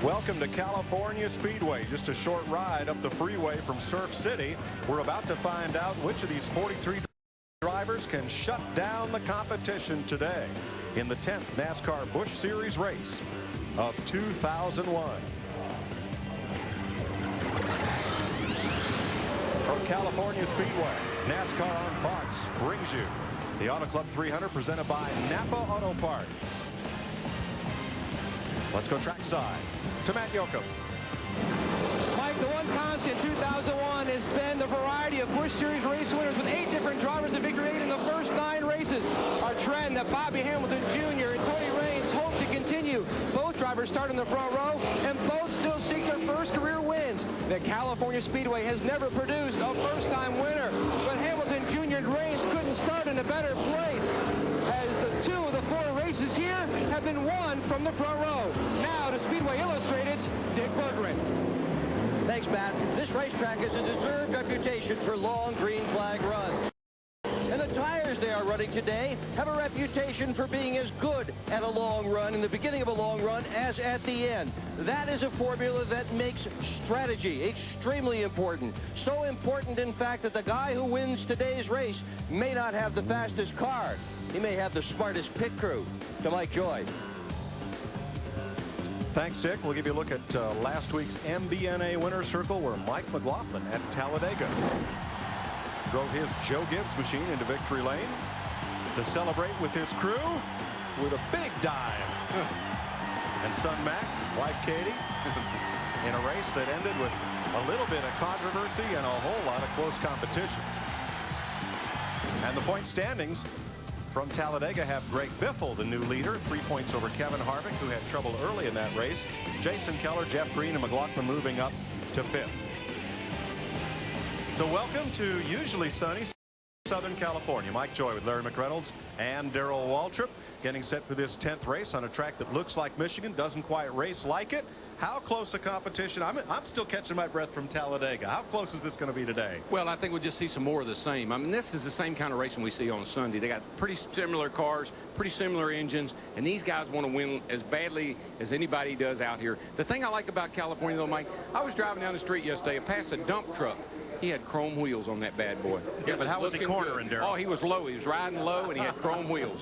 Welcome to California Speedway. Just a short ride up the freeway from Surf City. We're about to find out which of these 43 drivers can shut down the competition today in the 10th NASCAR Busch Series race of 2001. From California Speedway, NASCAR on Fox brings you the Auto Club 300 presented by Napa Auto Parts. Let's go trackside to Matt Yoakum. Mike, the one constant in 2001 has been the variety of Busch Series race winners with 8 different drivers in victory 8 in the first 9 races. Our trend that Bobby Hamilton Jr. and Tony Raines hope to continue. Both drivers start in the front row and both still seek their first career wins. The California Speedway has never produced a first-time winner, but Hamilton Jr. and Raines couldn't start in a better place, as the 2 of the 4 races here have been won from the front row. Now to Speedway Illustrated's Dick Berggren. Thanks, Matt. This racetrack has a deserved reputation for long green flag runs. And the tires they are running today have a reputation for being as good at a long run in the beginning of a long run as at the end. That is a formula that makes strategy extremely important. So important, in fact, that the guy who wins today's race may not have the fastest car. He may have the smartest pit crew. To Mike Joy. Thanks, Dick. We'll give you a look at last week's MBNA winner's circle, where Mike McLaughlin at Talladega drove his Joe Gibbs machine into victory lane to celebrate with his crew with a big dive. And son Max, wife Katie, in a race that ended with a little bit of controversy and a whole lot of close competition. And the point standings from Talladega have Greg Biffle, the new leader, 3 points over Kevin Harvick, who had trouble early in that race. Jason Keller, Jeff Green, and McLaughlin moving up to 5th. So welcome to usually sunny Southern California. Mike Joy with Larry McReynolds and Darrell Waltrip getting set for this 10th race on a track that looks like Michigan, doesn't quite race like it. How close a competition? I'm still catching my breath from Talladega. How close is this going to be today? Well, I think we'll just see some more of the same. I mean, this is the same kind of racing we see on Sunday. They got pretty similar cars, pretty similar engines, and these guys want to win as badly as anybody does out here. The thing I like about California, though, Mike, I was driving down the street yesterday and passed a dump truck. He had chrome wheels on that bad boy. Yeah, but how was he cornering, Darrell? Oh, he was low. He was riding low, and he had chrome wheels.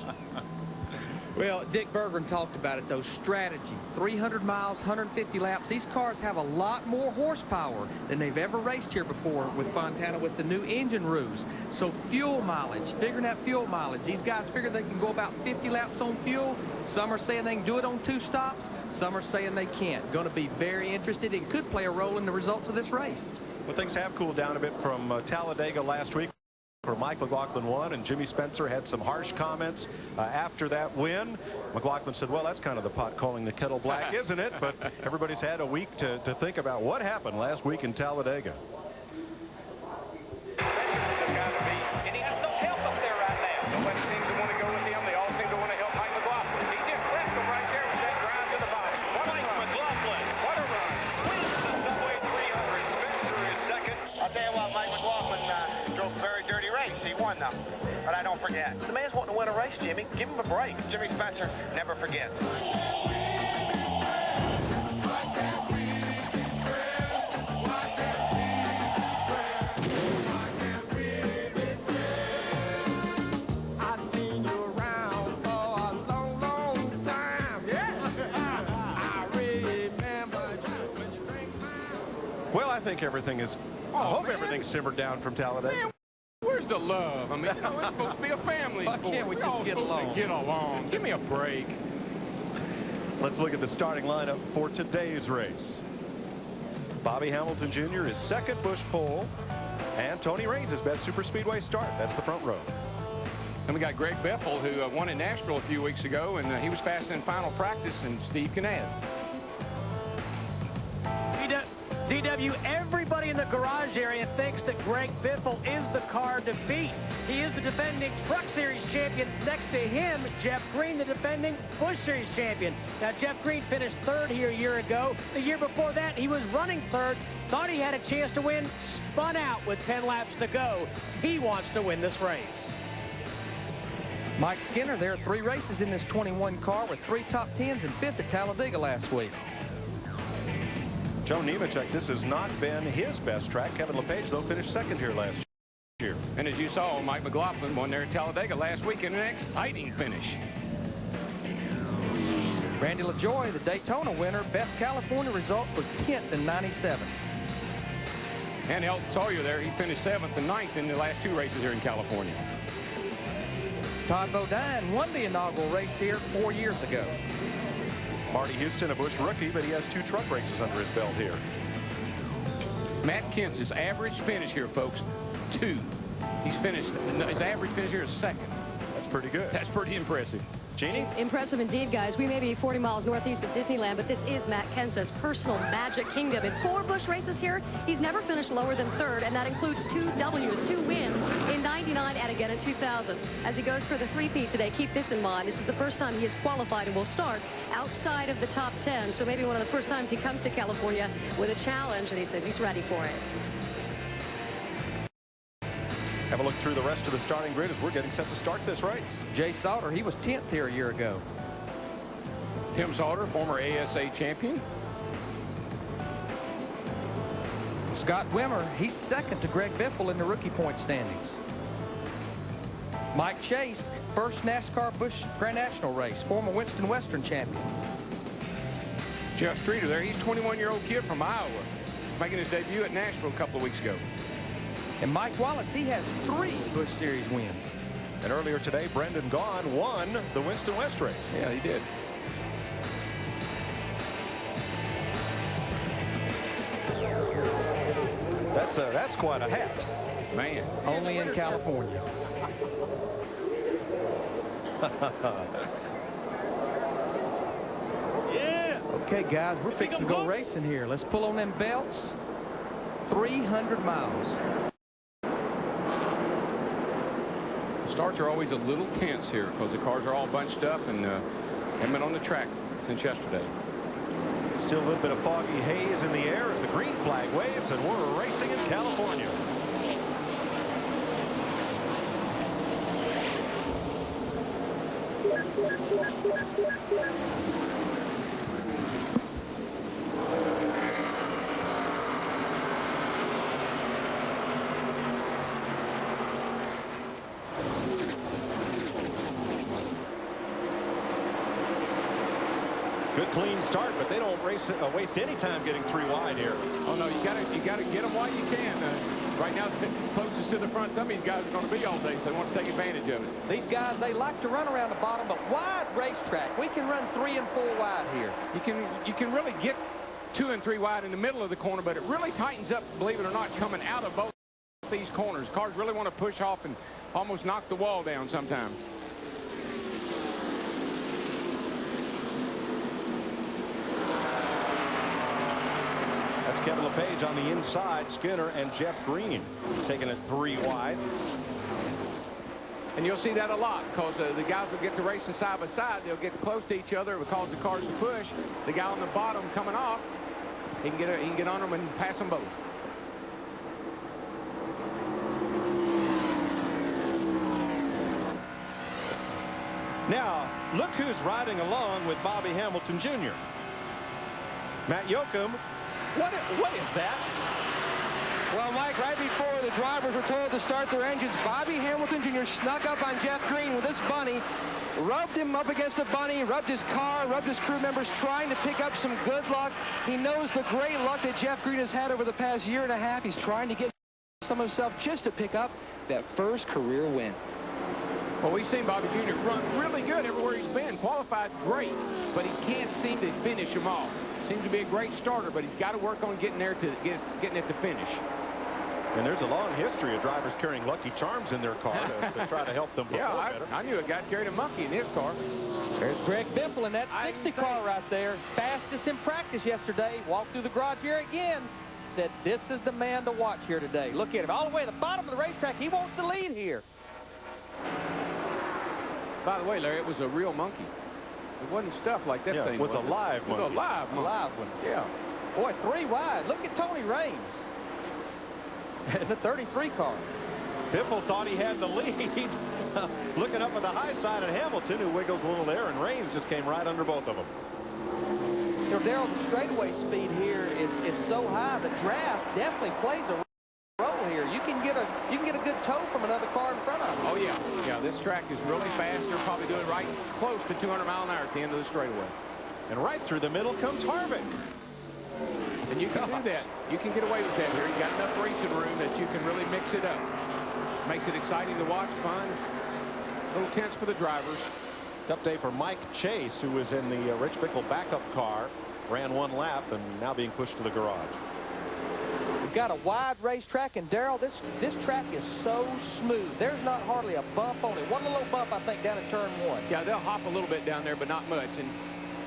Well, Dick Berggren talked about it, though. Strategy. 300 miles, 150 laps. These cars have a lot more horsepower than they've ever raced here before with Fontana with the new engine rules. So fuel mileage, figuring out fuel mileage. These guys figure they can go about 50 laps on fuel. Some are saying they can do it on 2 stops. Some are saying they can't. Going to be very interested and could play a role in the results of this race. Well, things have cooled down a bit from Talladega last week, where Mike McLaughlin won, and Jimmy Spencer had some harsh comments after that win. McLaughlin said, well, that's kind of the pot calling the kettle black, isn't it? But everybody's had a week to think about what happened last week in Talladega. And he has no help up there right now. Nobody seems to want to go with him. They all seem to want to help Mike McLaughlin. He just left him right there with that drive to the body. Mike McLaughlin, what a run. Wins the Subway 300. Spencer is second. I'll tell you what, Mike McLaughlin drove a very dirty race. He won, though. But I don't forget. The man's wanting to win a race, Jimmy. Give him a break. Jimmy Spencer never forgets. Well, I think everything is, I hope everything's simmered down from Talladega. Man, where's the love? I mean, you know, it's supposed to be a family sport. Why can't we just get along? Get along. Give me a break. Let's look at the starting lineup for today's race. Bobby Hamilton Jr. is second, Busch pole, and Tony Raines' his best superspeedway start. That's the front row. And we got Greg Biffle, who won in Nashville a few weeks ago, and he was fast in final practice, and Steve can add. DW, everybody in the garage area thinks that Greg Biffle is the car to beat. He is the defending Truck Series champion. Next to him, Jeff Green, the defending Busch Series champion. Now, Jeff Green finished 3rd here a year ago. The year before that, he was running 3rd. Thought he had a chance to win, spun out with 10 laps to go. He wants to win this race. Mike Skinner, there are 3 races in this 21 car with 3 top 10s and 5th at Talladega last week. Joe Nemechek, this has not been his best track. Kevin LePage, though, finished second here last year. And as you saw, Mike McLaughlin won there at Talladega last week in an exciting finish. Randy LaJoie, the Daytona winner, best California result was 10th in '97. And Elton Sawyer there, he finished 7th and 9th in the last 2 races here in California. Todd Bodine won the inaugural race here 4 years ago. Marty Houston, a Busch rookie, but he has 2 truck races under his belt here. Matt Kenseth's average finish here, folks, 2. He's finished, his average finish here is 2nd. That's pretty good. That's pretty impressive. Jeannie? Impressive indeed, guys. We may be 40 miles northeast of Disneyland, but this is Matt Kenseth's personal Magic Kingdom. In 4 Busch races here, he's never finished lower than 3rd, and that includes 2 W's, 2 wins in '99 and again in 2000. As he goes for the three-peat today, keep this in mind. This is the first time he has qualified and will start outside of the top 10. So maybe one of the first times he comes to California with a challenge, and he says he's ready for it. Have a look through the rest of the starting grid as we're getting set to start this race. Jay Sauter, he was 10th here a year ago. Tim Sauter, former ASA champion. Scott Wimmer, he's 2nd to Greg Biffle in the rookie point standings. Mike Chase, first NASCAR Busch Grand National race, former Winston Western champion. Jeff Streeter there, he's a 21-year-old kid from Iowa, making his debut at Nashville a couple of weeks ago. And Mike Wallace, he has 3 Busch Series wins. And earlier today, Brendan Gaughan won the Winston West race. Yeah, he did. That's quite a hat. Man. Only in California. Yeah. Okay, guys, we're fixing to go racing here. Let's pull on them belts. 300 miles. Starts are always a little tense here because the cars are all bunched up and haven't been on the track since yesterday. Still a little bit of foggy haze in the air as the green flag waves, and we're racing in California. Good clean start, but they don't waste any time getting 3 wide here. Oh no, you gotta get them while you can. Right now, closest to the front, some of these guys are going to be all day, so they want to take advantage of it. These guys, they like to run around the bottom, but wide racetrack. We can run 3 and 4 wide here. You can really get 2 and 3 wide in the middle of the corner, but it really tightens up, believe it or not, coming out of both these corners. Cars really want to push off and almost knock the wall down sometimes. That's Kevin LePage on the inside. Skinner and Jeff Green taking it 3 wide. And you'll see that a lot because the guys will get to racing side by side. They'll get close to each other. It will cause the cars to push. The guy on the bottom coming off, he can get on them and pass them both. Now, look who's riding along with Bobby Hamilton Jr. Matt Yoakum. What is that? Well, Mike, right before the drivers were told to start their engines, Bobby Hamilton Jr. snuck up on Jeff Green with this bunny, rubbed him up against the bunny, rubbed his car, rubbed his crew members, trying to pick up some good luck. He knows the great luck that Jeff Green has had over the past year and a half. He's trying to get some of himself just to pick up that first career win. Well, we've seen Bobby Jr. run really good everywhere he's been. Qualified great, but he can't seem to finish them off. Seems to be a great starter, but he's got to work on getting there to getting it to finish. And there's a long history of drivers carrying Lucky Charms in their car to try to help them perform better. I knew a guy carried a monkey in his car. There's Greg Biffle in that 60 car right there. Fastest in practice yesterday. Walked through the garage here again. Said, this is the man to watch here today. Look at him. All the way to the bottom of the racetrack. He wants the lead here. By the way, Larry, it was a real monkey. It wasn't stuff like that thing. It was a live one. It was a live monkey. Live one. Yeah. Boy, 3 wide. Look at Tony Raines in the 33 car. Biffle thought he had the lead. Looking up at the high side at Hamilton, who wiggles a little there, and Raines just came right under both of them. You know, Darrell, the straightaway speed here is so high. The draft definitely plays a role here. You can get a good tow from another car in front of you. Oh yeah, this track is really fast. They're probably doing right close to 200 mile an hour at the end of the straightaway. And right through the middle comes Harvick. And you can do that. You can get away with that here. You got enough racing room that you can really mix it up. Makes it exciting to watch, fun. A little tense for the drivers. Tough day for Mike Chase, who was in the Rich Bickle backup car, ran one lap, and now being pushed to the garage. We've got a wide racetrack, and Darrell, this track is so smooth. There's not hardly a bump on it. One little bump, I think, down at turn 1. Yeah, they'll hop a little bit down there, but not much. And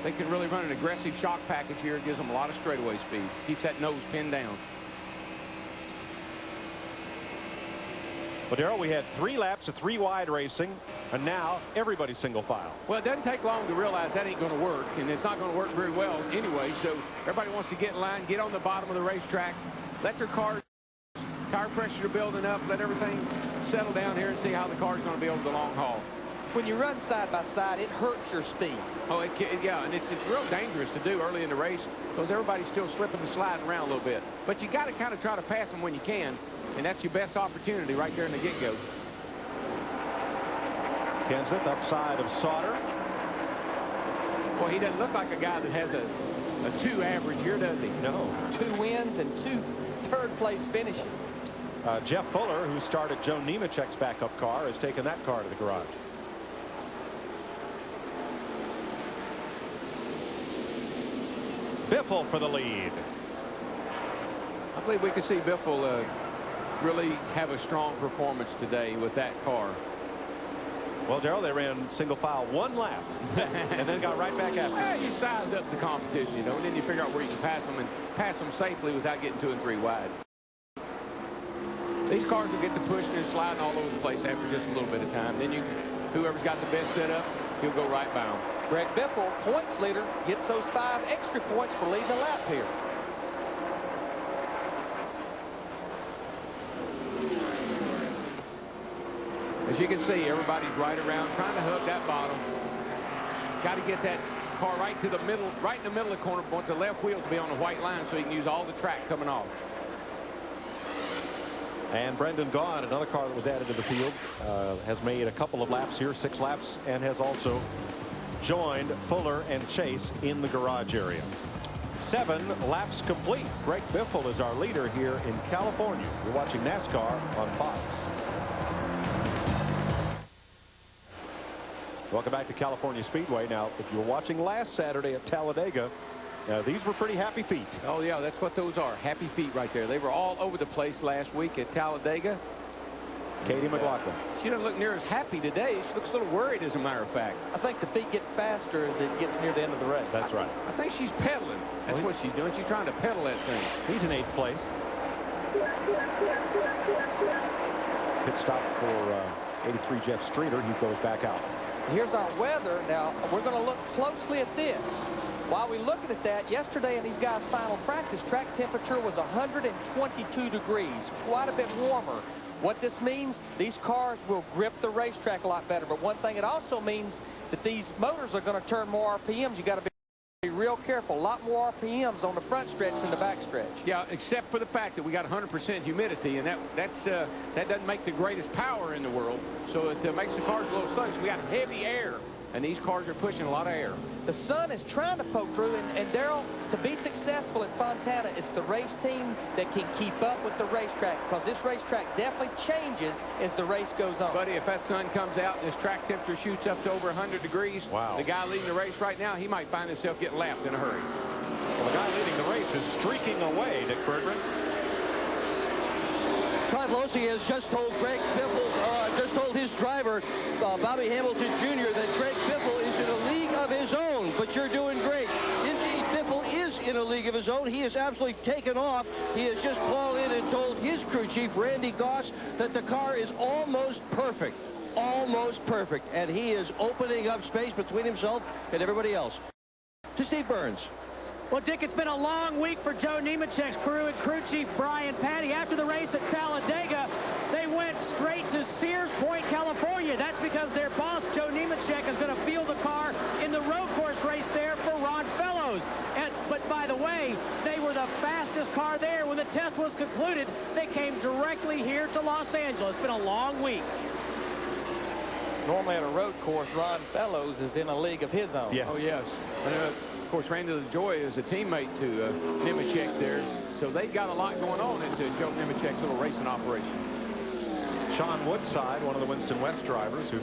they can really run an aggressive shock package here. It gives them a lot of straightaway speed. Keeps that nose pinned down. Well, Darrell, we had 3 laps of 3 wide racing, and now everybody's single file. Well, it doesn't take long to realize that ain't going to work, and it's not going to work very well anyway. So everybody wants to get in line, get on the bottom of the racetrack, let their cars, tire pressure building up, let everything settle down here and see how the car's going to be over the long haul. When you run side by side, it hurts your speed. Oh, yeah, and it's real dangerous to do early in the race because everybody's still slipping and sliding around a little bit. But you got to kind of try to pass them when you can, and that's your best opportunity right there in the get-go. Kenseth upside of Sauter. Well, he doesn't look like a guy that has a 2 average here, does he? No. 2 wins and 2 third-place finishes. Jeff Fuller, who started Joe Nemechek's backup car, has taken that car to the garage. Biffle for the lead. I believe we could see Biffle really have a strong performance today with that car. Well, Darrell, they ran single file 1 lap and then got right back after. Well, you size up the competition, you know, and then you figure out where you can pass them and pass them safely without getting 2 and 3 wide. These cars will get to pushing and sliding all over the place after just a little bit of time. Then whoever's got the best setup, he'll go right by them. Greg Biffle, points leader, gets those 5 extra points for leading the lap here. As you can see, everybody's right around trying to hug that bottom. Got to get that car right to the middle, right in the middle of the corner. Want the left wheel to be on the white line so he can use all the track coming off. And Brendan Gaughan, another car that was added to the field, has made a couple of laps here, 6 laps, and has also joined Fuller and Chase in the garage area. 7 laps complete. Greg Biffle is our leader here in California. You're watching NASCAR on Fox. Welcome back to California Speedway. Now, if you were watching last Saturday at Talladega, these were pretty happy feet. Oh, yeah, that's what those are. Happy feet right there. They were all over the place last week at Talladega. Katie McLaughlin. She doesn't look near as happy today. She looks a little worried, as a matter of fact. I think the feet get faster as it gets near the end of the race. That's right. I think she's pedaling. That's what she's doing. She's trying to pedal that thing. He's in 8th place. Pit stop for 83 Jeff Streeter. He goes back out. Here's our weather. Now, we're going to look closely at this. While we're looking at that, yesterday in these guys' final practice, track temperature was 122 degrees, quite a bit warmer. What this means, these cars will grip the racetrack a lot better. But one thing it also means that these motors are going to turn more RPMs. You got to be real careful. A lot more RPMs on the front stretch than the back stretch. Yeah, except for the fact that we got 100% humidity, and that doesn't make the greatest power in the world. So it makes the cars a little sluggish. We got heavy air, and these cars are pushing a lot of air. The sun is trying to poke through, and Darrell, to be successful at Fontana, it's the race team that can keep up with the racetrack, because this racetrack definitely changes as the race goes on. Buddy, if that sun comes out and this track temperature shoots up to over 100 degrees, wow, the guy leading the race right now, he might find himself getting lapped in a hurry. Well, the guy leading the race is streaking away, Dick Berggren. Triflosi has just told Greg Biffle, just told his driver, Bobby Hamilton Jr., that Greg Biffle is in a league of his own, but you're doing great. Indeed, Biffle is in a league of his own. He has absolutely taken off. He has just called in and told his crew chief, Randy Goss, that the car is almost perfect. Almost perfect. And he is opening up space between himself and everybody else. To Steve Burns. Well, Dick, it's been a long week for Joe Nemechek's crew and crew chief Brian Patty. After the race at Talladega, they went straight to Sears Point, California. That's because their boss, Joe Nemechek, is going to field the car in the road course race there for Ron Fellows. And the fastest car there. When the test was concluded, they came directly here to Los Angeles. It's been a long week. Normally at a road course, Ron Fellows is in a league of his own. Yes. Oh, yes. And, of course, Randy LaJoie is a teammate to Nemechek there. So they've got a lot going on at Joe Nemechek's little racing operation. Sean Woodside, one of the Winston West drivers who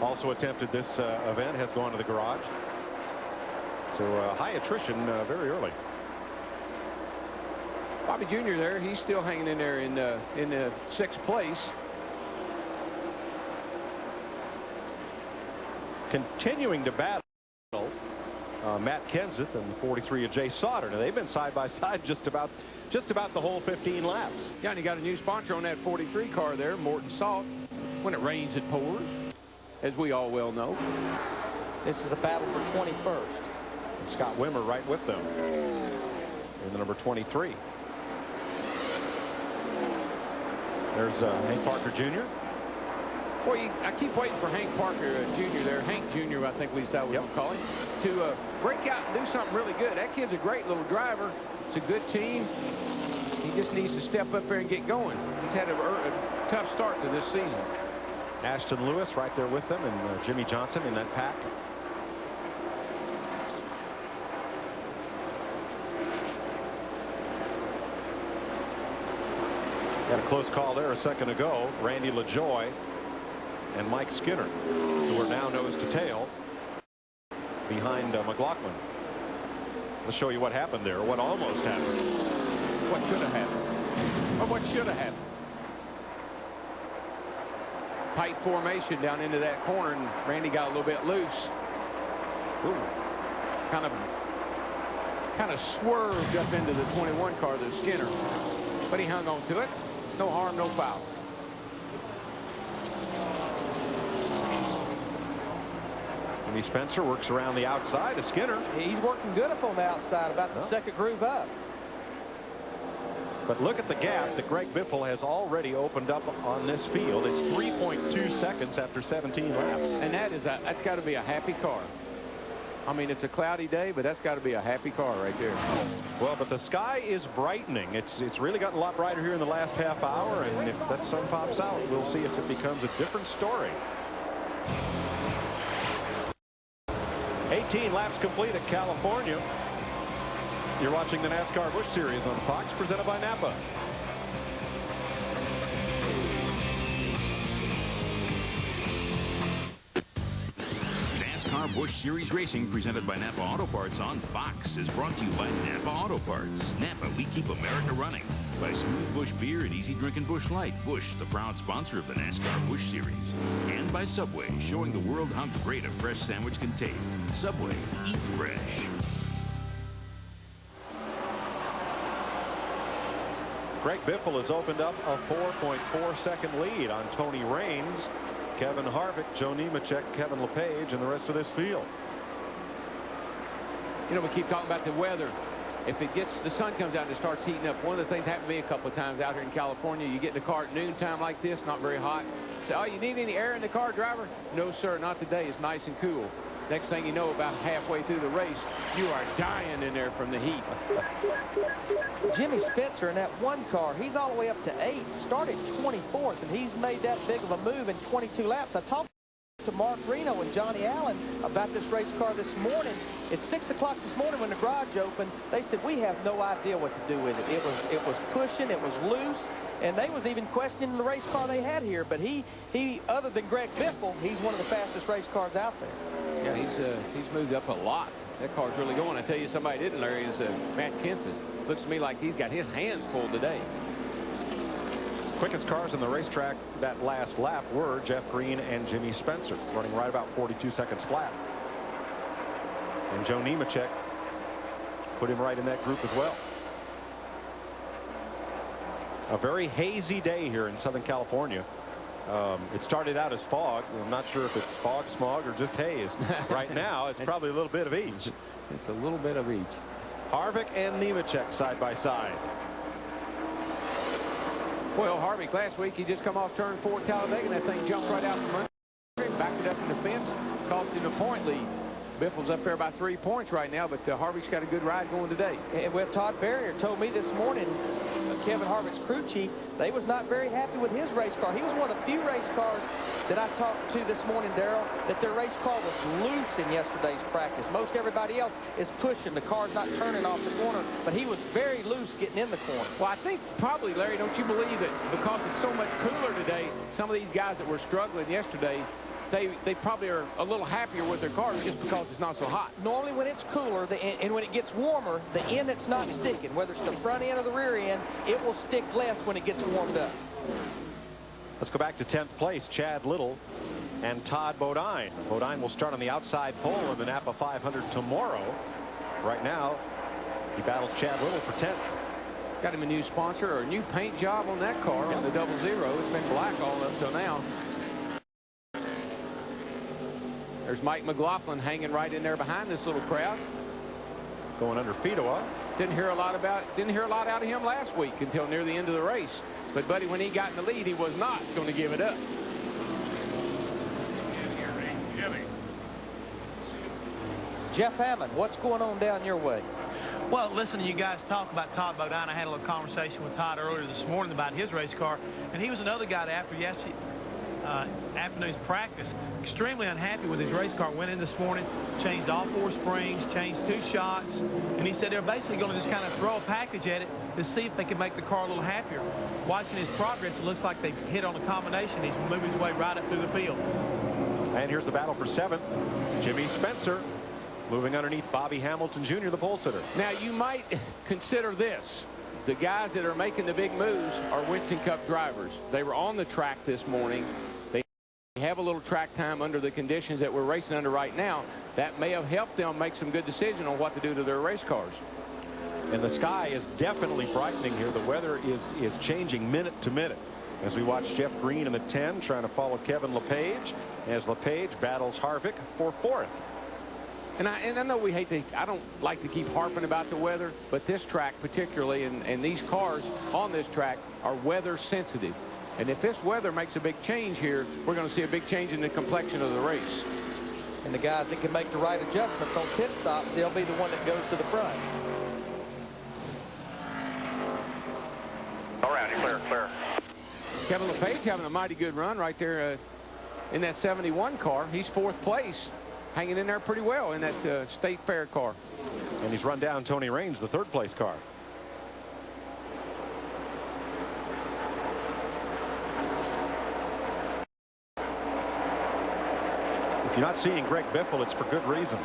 also attempted this event, has gone to the garage. So high attrition very early. Bobby Jr. there, he's still hanging in there in the 6th place. Continuing to battle Matt Kenseth and the 43 of Jay Sauter. Now they've been side by side just about the whole 15 laps. Yeah, and you got a new sponsor on that 43 car there, Morton Salt. When it rains, it pours, as we all well know. This is a battle for 21st. And Scott Wimmer right with them in the number 23. There's Hank Parker Jr. Boy, I keep waiting for Hank Parker Jr. there, Hank Jr. I think at least I would call him, to break out and do something really good. That kid's a great little driver. It's a good team. He just needs to step up there and get going. He's had a tough start to this season. Ashton Lewis right there with them, and Jimmy Johnson in that pack. Got a close call there a second ago. Randy LaJoie and Mike Skinner, who are now nose to tail behind McLaughlin. Let's show you what happened there, what almost happened. What could have happened? Or what should have happened? Tight formation down into that corner, and Randy got a little bit loose. Ooh. Kind of swerved up into the 21 car, the Skinner. But he hung on to it. No harm, no foul. Jimmy Spencer works around the outside of Skinner. He's working good up on the outside, about the second groove up. But look at the gap that Greg Biffle has already opened up on this field. It's 3.2 seconds after 17 laps. And that's got to be a happy car. I mean, it's a cloudy day, but that's got to be a happy car right there. Well, but the sky is brightening. It's really gotten a lot brighter here in the last half hour, and if that sun pops out, we'll see if it becomes a different story. 18 laps complete at California. You're watching the NASCAR Busch Series on Fox, presented by Napa. NASCAR Busch Series Racing, presented by Napa Auto Parts on Fox, is brought to you by Napa Auto Parts. Napa, we keep America running. By Smooth Busch Beer and Easy Drinking Busch Light. Busch, the proud sponsor of the NASCAR Busch Series. And by Subway, showing the world how great a fresh sandwich can taste. Subway, eat fresh. Greg Biffle has opened up a 4.4-second lead on Tony Raines, Kevin Harvick, Joe Nemechek, Kevin LePage, and the rest of this field. You know, we keep talking about the weather. If the sun comes out and it starts heating up, one of the things happened to me a couple of times out here in California, you get in the car at noontime like this, not very hot. Say, oh, you need any air in the car, driver? No, sir, not today. It's nice and cool. Next thing you know, about halfway through the race, you are dying in there from the heat. Jimmy Spencer in that one car, he's all the way up to 8th, started 24th, and he's made that big of a move in 22 laps. I talked to Mark Reno and Johnny Allen about this race car this morning. At 6 o'clock this morning when the garage opened, they said, we have no idea what to do with it. It was pushing, it was loose, and they was even questioning the race car they had here. But he other than Greg Biffle, he's one of the fastest race cars out there. Yeah, he's moved up a lot. That car's really going. I tell you, somebody didn't, Larry, is Matt Kenseth. Looks to me like he's got his hands full today. Quickest cars on the racetrack that last lap were Jeff Green and Jimmy Spencer, running right about 42 seconds flat. And Joe Nemechek put him right in that group as well. A very hazy day here in Southern California. It started out as fog. I'm not sure if it's fog, smog, or just haze. Right now, it's probably a little bit of each. It's a little bit of each. Harvick and Nemechek side by side. Well, Harvick last week, he just come off turn 4 at Talladega, and that thing jumped right out from under him, backed it up in the fence, cost him a point lead. Biffle's up there by 3 points right now, but Harvick's got a good ride going today. And well, Todd Barrier told me this morning, Kevin Harvick's crew chief, they was not very happy with his race car. He was one of the few race cars that I talked to this morning, Darrell, that their race car was loose in yesterday's practice. Most everybody else is pushing. The car's not turning off the corner, but he was very loose getting in the corner. Well, I think probably, Larry, don't you believe that because it's so much cooler today, some of these guys that were struggling yesterday, they probably are a little happier with their cars just because it's not so hot. Normally when it's cooler and when it gets warmer, the end that's not sticking, whether it's the front end or the rear end, it will stick less when it gets warmed up. Let's go back to 10th place. Chad Little and Todd Bodine. Bodine will start on the outside pole in the Napa 500 tomorrow. Right now, he battles Chad Little for 10th. Got him a new sponsor or a new paint job on that car on the 00. It's been black all up till now. There's Mike McLaughlin hanging right in there behind this little crowd. Going under Fedor. Didn't hear a lot out of him last week until near the end of the race. But Buddy, when he got in the lead, he was not going to give it up. Jeff Hammond, what's going on down your way? Well, listen to you guys talk about Todd Bodine. I had a little conversation with Todd earlier this morning about his race car, and he was another guy that after yesterday afternoon's practice, extremely unhappy with his race car. Went in this morning, changed all 4 springs, changed 2 shots, and he said they're basically going to just kind of throw a package at it to see if they can make the car a little happier. Watching his progress, it looks like they've hit on a combination. He's moving his way right up through the field. And here's the battle for 7th. Jimmy Spencer moving underneath Bobby Hamilton Jr., the pole sitter. Now, you might consider this. The guys that are making the big moves are Winston Cup drivers. They were on the track this morning. They have a little track time under the conditions that we're racing under right now. That may have helped them make some good decisions on what to do to their race cars. And the sky is definitely brightening here. The weather is changing minute to minute as we watch Jeff Green in the 10 trying to follow Kevin LePage as LePage battles Harvick for 4th. And I know we hate to, I don't like to keep harping about the weather, but this track particularly and these cars on this track are weather sensitive. And if this weather makes a big change here, we're going to see a big change in the complexion of the race. And the guys that can make the right adjustments on pit stops, they'll be the one that goes to the front. All right, clear, clear. Kevin LePage having a mighty good run right there in that 71 car. He's 4th place, hanging in there pretty well in that State Fair car. And he's run down Tony Raines, the 3rd place car. If you're not seeing Greg Biffle, it's for good reason.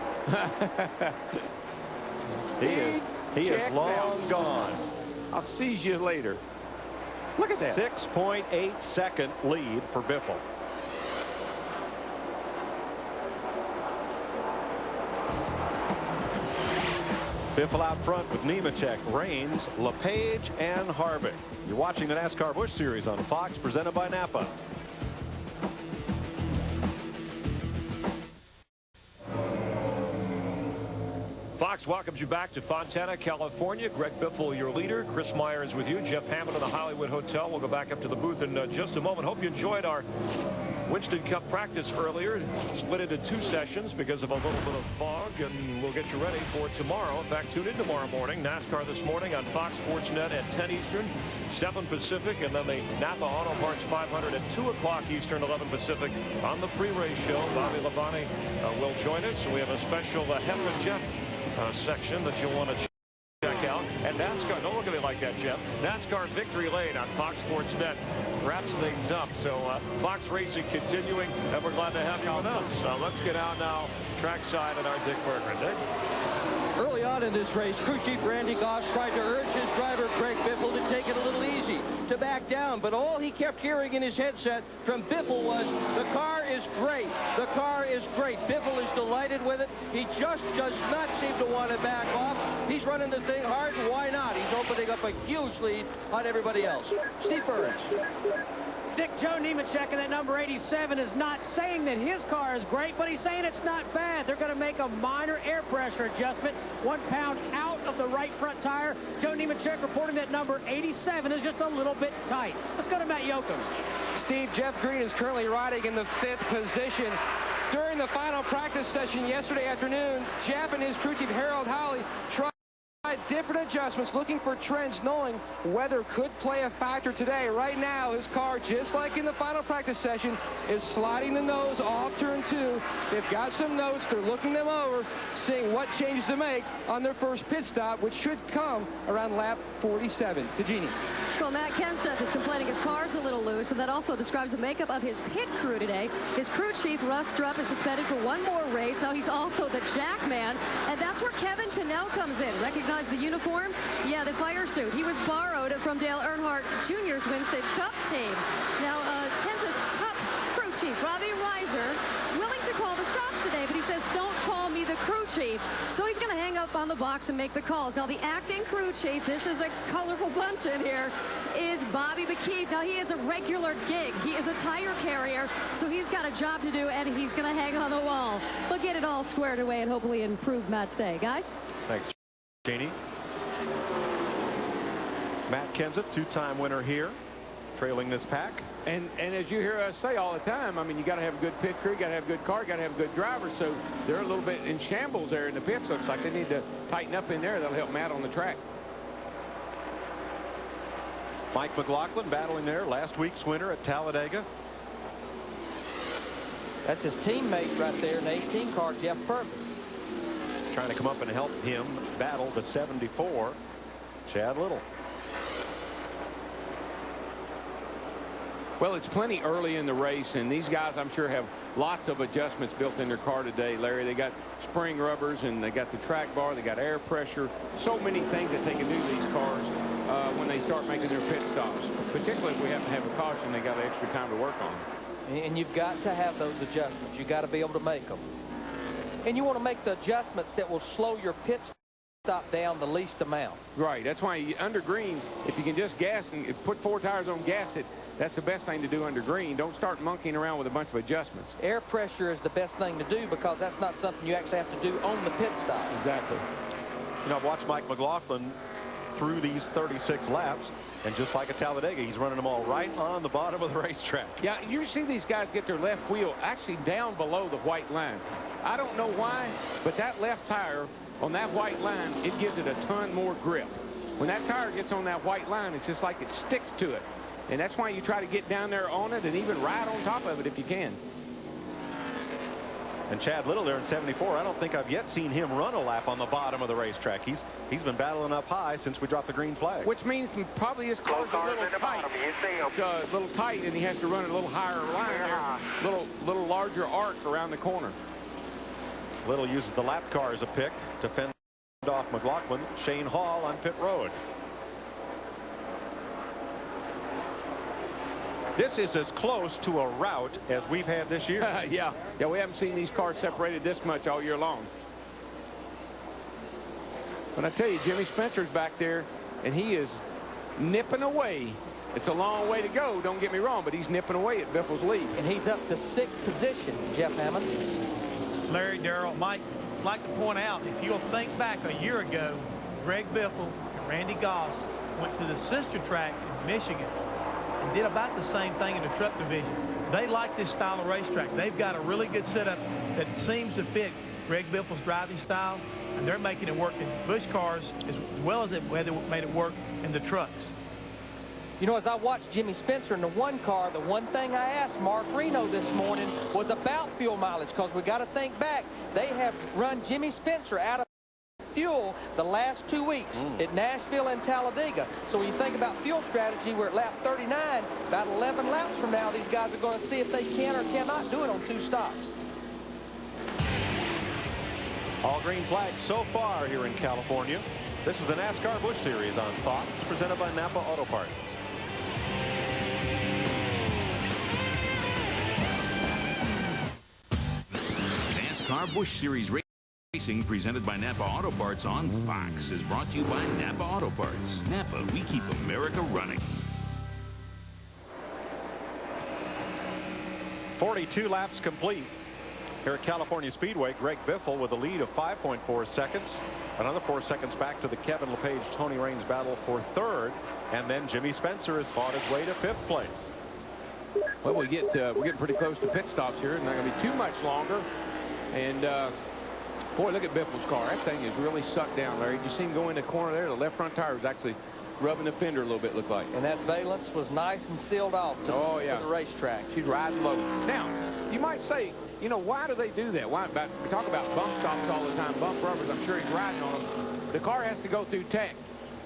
he is long gone. I'll see you later. Look at that. 6.8 second lead for Biffle. Biffle out front with Nemechek, Raines, LePage, and Harvick. You're watching the NASCAR Busch Series on Fox, presented by Napa. Fox welcomes you back to Fontana, California. Greg Biffle, your leader. Chris Meyer is with you. Jeff Hammond of the Hollywood Hotel. We'll go back up to the booth in just a moment. Hope you enjoyed our Winston Cup practice earlier. Split into 2 sessions because of a little bit of fog, and we'll get you ready for tomorrow. In fact, tune in tomorrow morning. NASCAR this morning on Fox Sports Net at 10 Eastern, 7 Pacific, and then the Napa Auto Parts 500 at 2 o'clock Eastern, 11 Pacific on the pre-race show. Bobby Labonte will join us, and we have a special Hep and Jeff section that you'll want to check out. And NASCAR, don't look at me like that, Jeff. NASCAR Victory Lane on Fox Sports Net wraps things up. So Fox Racing continuing, and we're glad to have you with us. So let's get out now trackside on our Dick Berggren. Dick? Early on in this race, crew chief Randy Goss tried to urge his driver Greg Biffle to take it a little easy, to back down, but all he kept hearing in his headset from Biffle was, the car is great, the car is great. Biffle is delighted with it. He just does not seem to want to back off. He's running the thing hard, and why not? He's opening up a huge lead on everybody else. Steve Burns. Dick, Joe Nemechek in that number 87 is not saying that his car is great, but he's saying it's not bad. They're going to make a minor air pressure adjustment, 1 pound out of the right front tire. Joe Nemechek reporting that number 87 is just a little bit tight. Let's go to Matt Yoakum. Steve, Jeff Green is currently riding in the 5th position. During the final practice session yesterday afternoon, Jeff and his crew chief Harold Howley tried different adjustments, looking for trends, knowing weather could play a factor today. Right now, his car, just like in the final practice session, is sliding the nose off turn 2. They've got some notes. They're looking them over, seeing what changes to make on their first pit stop, which should come around lap 47. To Jeannie. Well, Matt Kenseth is complaining his car's a little loose, and that also describes the makeup of his pit crew today. His crew chief, Russ Strupp, is suspended for one more race. Now he's also the jack man, and that's where Kevin Pinnell comes in. Recognize the uniform? Yeah, the fire suit. He was borrowed from Dale Earnhardt Jr.'s Winston Cup team. Now, Kenseth's Cup crew chief, Robbie Reiser, willing to call the shots today, but he says, don't call me the crew chief. So he's going to hang up on the box and make the calls. Now, the acting crew chief, this is a colorful bunch in here, is Bobby McKee. Now, he is a regular gig. He is a tire carrier, so he's got a job to do, and he's going to hang on the wall. We'll get it all squared away and hopefully improve Matt's day. Guys? Thanks, Jeannie. Matt Kenseth, two-time winner here, trailing this pack. And as you hear us say all the time, I mean, you got to have a good pit crew, you got to have a good car, you got to have a good driver. So they're a little bit in shambles there in the pits. Looks like they need to tighten up in there. That'll help Matt on the track. Mike McLaughlin battling there, last week's winner at Talladega. That's his teammate right there in the 18 car, Jeff Purvis. Trying to come up and help him battle the 74, Chad Little. Well, it's plenty early in the race, and these guys, I'm sure, have lots of adjustments built in their car today, Larry. They got spring rubbers, and they got the track bar, they got air pressure, so many things that they can do to these cars when they start making their pit stops. Particularly if we happen to have a caution, they got extra time to work on. And you've got to have those adjustments. You've got to be able to make them. And you want to make the adjustments that will slow your pit stop down the least amount. Right. That's why under green, if you can just gas and put 4 tires on, gas it, that's the best thing to do under green. Don't start monkeying around with a bunch of adjustments. Air pressure is the best thing to do because that's not something you actually have to do on the pit stop. Exactly. You know, I've watched Mike McLaughlin through these 36 laps, and just like at Talladega, he's running them all right on the bottom of the racetrack. Yeah, you see these guys get their left wheel actually down below the white line. I don't know why, but that left tire on that white line, it gives it a ton more grip. When that tire gets on that white line, it's just like it sticks to it. And that's why you try to get down there on it and even ride on top of it if you can. And Chad Little there in 74, I don't think I've yet seen him run a lap on the bottom of the racetrack. He's been battling up high since we dropped the green flag. Which means probably his car's a little tight. It's a little tight, and he has to run a little higher line there. Little larger arc around the corner. Little uses the lap car as a pick to fend off McLaughlin. Shane Hall on pit road. This is as close to a rout as we've had this year. Yeah, we haven't seen these cars separated this much all year long. But I tell you, Jimmy Spencer's back there, and he is nipping away. It's a long way to go, don't get me wrong, but he's nipping away at Biffle's lead. And he's up to 6th position, Jeff Hammond. Larry, Darrell, Mike, I'd like to point out, if you'll think back a year ago, Greg Biffle and Randy Goss went to the sister track in Michigan and did about the same thing in the truck division. They like this style of racetrack. They've got a really good setup that seems to fit Greg Biffle's driving style, and they're making it work in Busch cars as well as they made it work in the trucks. You know, as I watched Jimmy Spencer in the one car, the one thing I asked Mark Reno this morning was about fuel mileage, because we got to think back. They have run Jimmy Spencer out of fuel the last 2 weeks at Nashville and Talladega. So when you think about fuel strategy, we're at lap 39. About 11 laps from now, these guys are going to see if they can or cannot do it on 2 stops. All green flags so far here in California. This is the NASCAR Busch Series on Fox, presented by Napa Auto Parts. NASCAR Busch Series Racing, presented by Napa Auto Parts on Fox, is brought to you by Napa Auto Parts. Napa, we keep America running. 42 laps complete here at California Speedway. Greg Biffle with a lead of 5.4 seconds. Another 4 seconds back to the Kevin LePage, Tony Raines battle for 3rd. And then Jimmy Spencer has fought his way to 5th place. Well, we're getting pretty close to pit stops here. It's not going to be too much longer. And boy, look at Biffle's car. That thing is really sucked down, Larry. Did you see him go in the corner there? The left front tire was actually rubbing the fender a little bit, looked like. And that valence was nice and sealed off to, to the racetrack. She's riding low. Now, you might say, you know, why do they do that? Why? We talk about bump stops all the time, bump rubbers. I'm sure he's riding on them. The car has to go through tech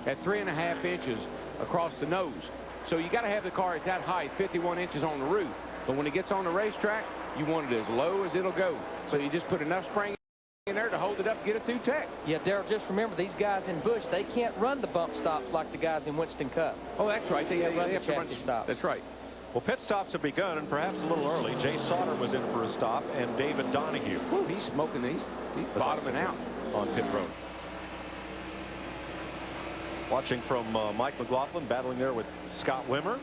at 3.5 inches across the nose. So you got to have the car at that height, 51 inches on the roof. But when it gets on the racetrack, you want it as low as it'll go. So you just put enough spring in there to hold it up, get it through tech. Yeah, Darrell, just remember, these guys in Busch, they can't run the bump stops like the guys in Winston Cup. Oh, that's right. They run have the to run chassis stops. That's right. Well, pit stops have begun, and perhaps a little early. Jay Sauter was in for a stop, and David Donahue. Whew, he's smoking these. He's bottoming out on pit road. Watching from Mike McLaughlin, battling there with Scott Wimmer.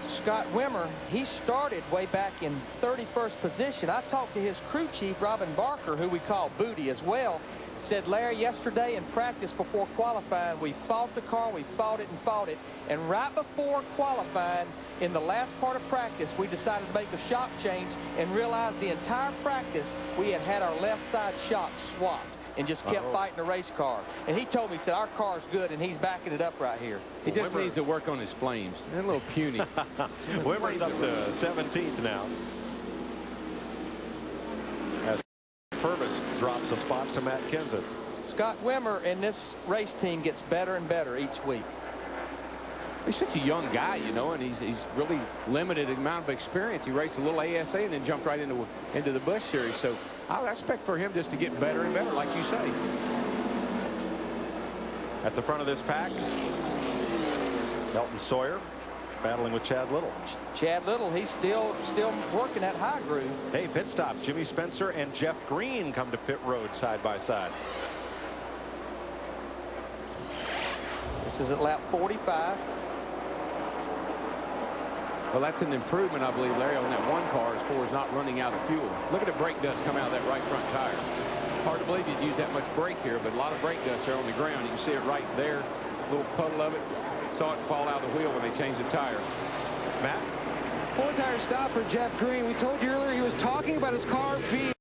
Scott Wimmer, he started way back in 31st position. I talked to his crew chief, Robin Barker, who we call Booty as well. Said, Larry, yesterday in practice before qualifying, we fought the car, we fought it and fought it. And right before qualifying, in the last part of practice, we decided to make a shock change and realized the entire practice we had our left side shock swapped and just kept fighting the race car. And he told me, he said, our car's good, and he's backing it up right here. He just needs to work on his flames. They're a little puny. Wimmer's up to 17th now. As Purvis drops a spot to Matt Kenseth. Scott Wimmer and this race team gets better and better each week. He's such a young guy, you know, and he's really limited amount of experience. He raced a little ASA and then jumped right into the Busch Series. So I expect for him just to get better and better, like you say. At the front of this pack, Elton Sawyer battling with Chad Little. Chad Little, he's still working that high groove. Hey, pit stops. Jimmy Spencer and Jeff Green come to pit road side by side. This is at lap 45. Well, that's an improvement, I believe, Larry, on that one car as far as not running out of fuel. Look at the brake dust come out of that right front tire. Hard to believe you'd use that much brake here, but a lot of brake dust there on the ground. You can see it right there, a little puddle of it. Saw it fall out of the wheel when they changed the tire. Matt? 4-tire stop for Jeff Green. We told you earlier he was talking about his car being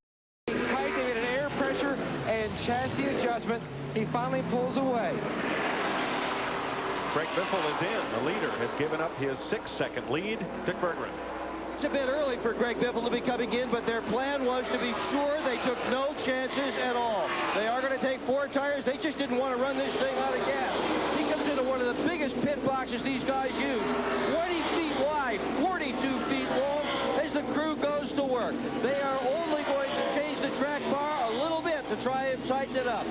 tight. They made an air pressure and chassis adjustment. He finally pulls away. Greg Biffle is in. The leader has given up his 6-second lead. Dick Berggren. It's a bit early for Greg Biffle to be coming in, but their plan was to be sure they took no chances at all. They are going to take 4 tires. They just didn't want to run this thing out of gas. He comes into one of the biggest pit boxes these guys use. 20 feet wide, 42 feet long, as the crew goes to work. They are only going to change the track bar a little bit to try and tighten it up.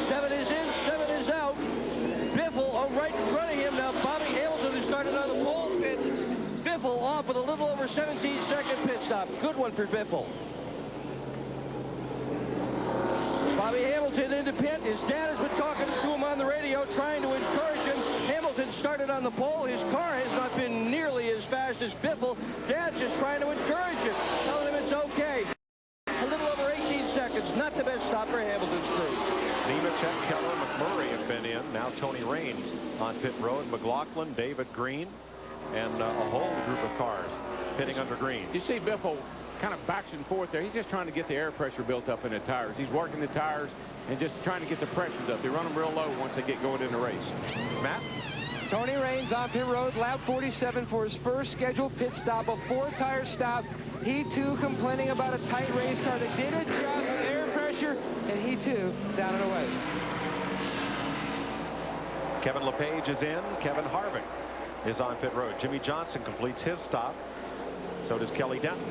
7 is in, 7 is out. Biffle right in front of him now. Bobby Hamilton has started on the pole. It's Biffle off with a little over 17-second pit stop. Good one for Biffle. Bobby Hamilton into pit. His dad has been talking to him on the radio, trying to encourage him. Hamilton started on the pole. His car has not been nearly as fast as Biffle. Dad's just trying to encourage him, telling him it's okay. A little over 18 seconds. Not the best stop for Hamilton's crew. Nemechek, Keller, McMurray have been in. Now Tony Raines on pit road. McLaughlin, David Green, and a whole group of cars pitting under Green. You see Biffle kind of backs and forth there. He's just trying to get the air pressure built up in the tires. He's working the tires and just trying to get the pressures up. They run them real low once they get going in the race. Matt? Tony Raines on pit road, lap 47 for his first scheduled pit stop, a 4-tire stop. He, too, complaining about a tight race car that did adjust with air pressure, and he, too, down and away. Kevin LePage is in. Kevin Harvick is on pit road. Jimmy Johnson completes his stop. So does Kelly Denton.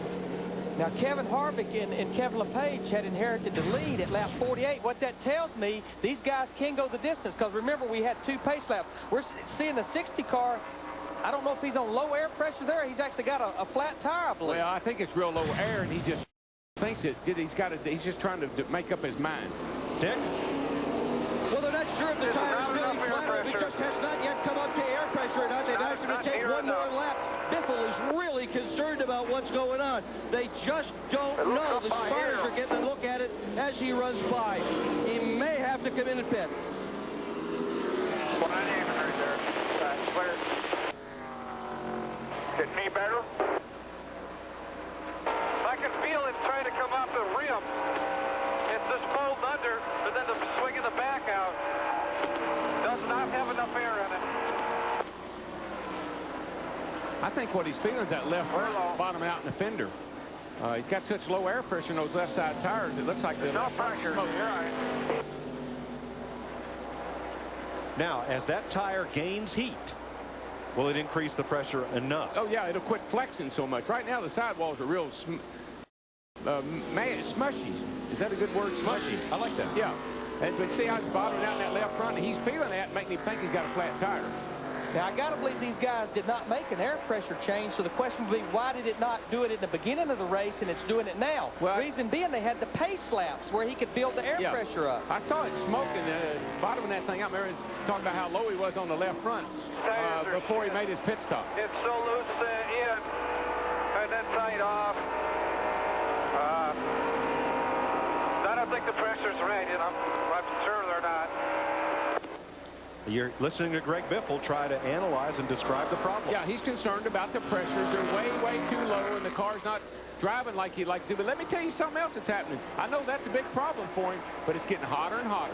Now, Kevin Harvick and Kevin LePage had inherited the lead at lap 48. What that tells me, these guys can go the distance, because remember, we had 2 pace laps. We're seeing the 60 car. I don't know if he's on low air pressure there. He's actually got a flat tire, I believe. Well, I think it's real low air, and he just thinks it. He's just trying to make up his mind. Dick? Well, they're not sure if the tire's really flat or if it just has not yet come up to air pressure or not. They've asked him to take one more lap. Biffle is really concerned about what's going on. They just don't know. The spotters are getting a look at it as he runs by. He may have to come in and pit. Getting any better? I can feel it trying to come off the rim. It's just pulled under, but then the swinging the back out does not have enough air in it. I think what he's feeling is that left bottom out in the fender. He's got such low air pressure in those left side tires. It looks like the no pressure. smoke. Now, as that tire gains heat, will it increase the pressure enough? Oh, yeah, it'll quit flexing so much. Right now, the sidewalls are real smushy. Is that a good word? Smushy. I like that. Yeah. But see how it's bottoming out in that left front? And he's feeling that, making him think he's got a flat tire. Now, I got to believe these guys did not make an air pressure change, so the question would be, why did it not do it in the beginning of the race and it's doing it now? Well, reason being, they had the pace laps where he could build the air pressure up. I saw it smoking, bottoming that thing out. I remember talking about how low he was on the left front before he made his pit stop. It's so loose in and then tight off. I don't think the pressure's right, you know. I'm sure they're not. You're listening to Greg Biffle try to analyze and describe the problem. Yeah, he's concerned about the pressures. They're way, way too low, and the car's not driving like he'd like to. But let me tell you something else that's happening. I know that's a big problem for him, but it's getting hotter and hotter.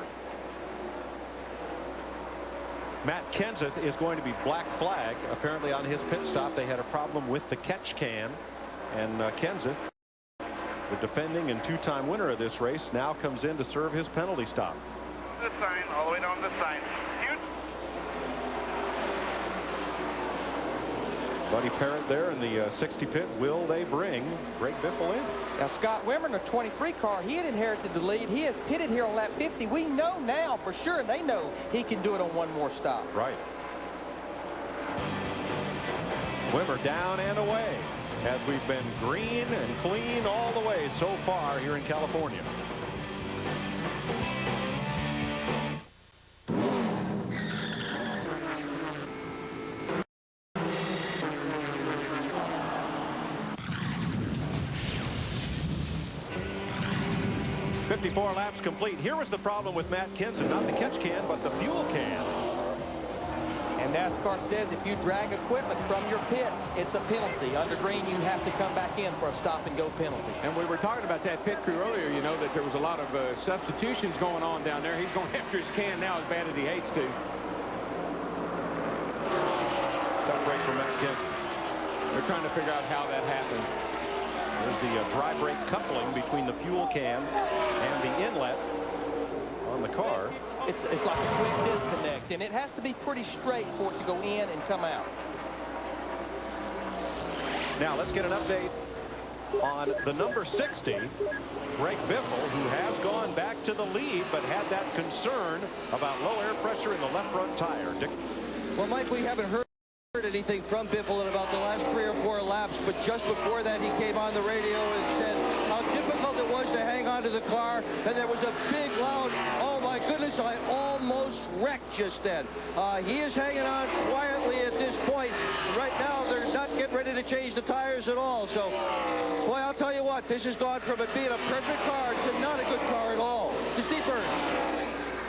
Matt Kenseth is going to be black flag. Apparently on his pit stop, they had a problem with the catch can. And Kenseth, the defending and two-time winner of this race, now comes in to serve his penalty stop. The sign, all the way down the sign. Buddy Parrott there in the 60 pit. Will they bring Greg Biffle in? Now, Scott Wimmer in the 23 car, he had inherited the lead. He has pitted here on lap 50. We know now for sure, and they know he can do it on one more stop. Right. Wimmer down and away as we've been green and clean all the way so far here in California. .54 laps complete. Here was the problem with Matt Kenseth, not the catch can, but the fuel can. And NASCAR says if you drag equipment from your pits, it's a penalty. Under green, you have to come back in for a stop-and-go penalty. And we were talking about that pit crew earlier, you know, that there was a lot of substitutions going on down there. He's going after his can now as bad as he hates to. Tough break for Matt Kenseth. They're trying to figure out how that happened. There's the dry brake coupling between the fuel can and the inlet on the car. It's like a quick disconnect, and it has to be pretty straight for it to go in and come out. Now let's get an update on the number 60, Greg Biffle, who has gone back to the lead but had that concern about low air pressure in the left front tire. Dick? Well, Mike, we haven't heard anything from Biffle in about the last 3 or 4 laps, but just before that he came on the radio and said how difficult it was to hang on to the car, and there was a big loud, oh my goodness, I almost wrecked just then. He is hanging on quietly at this point. Right now they're not getting ready to change the tires at all, so boy, I'll tell you what, this has gone from it being a perfect car to not a good car at all. To Steve Burns.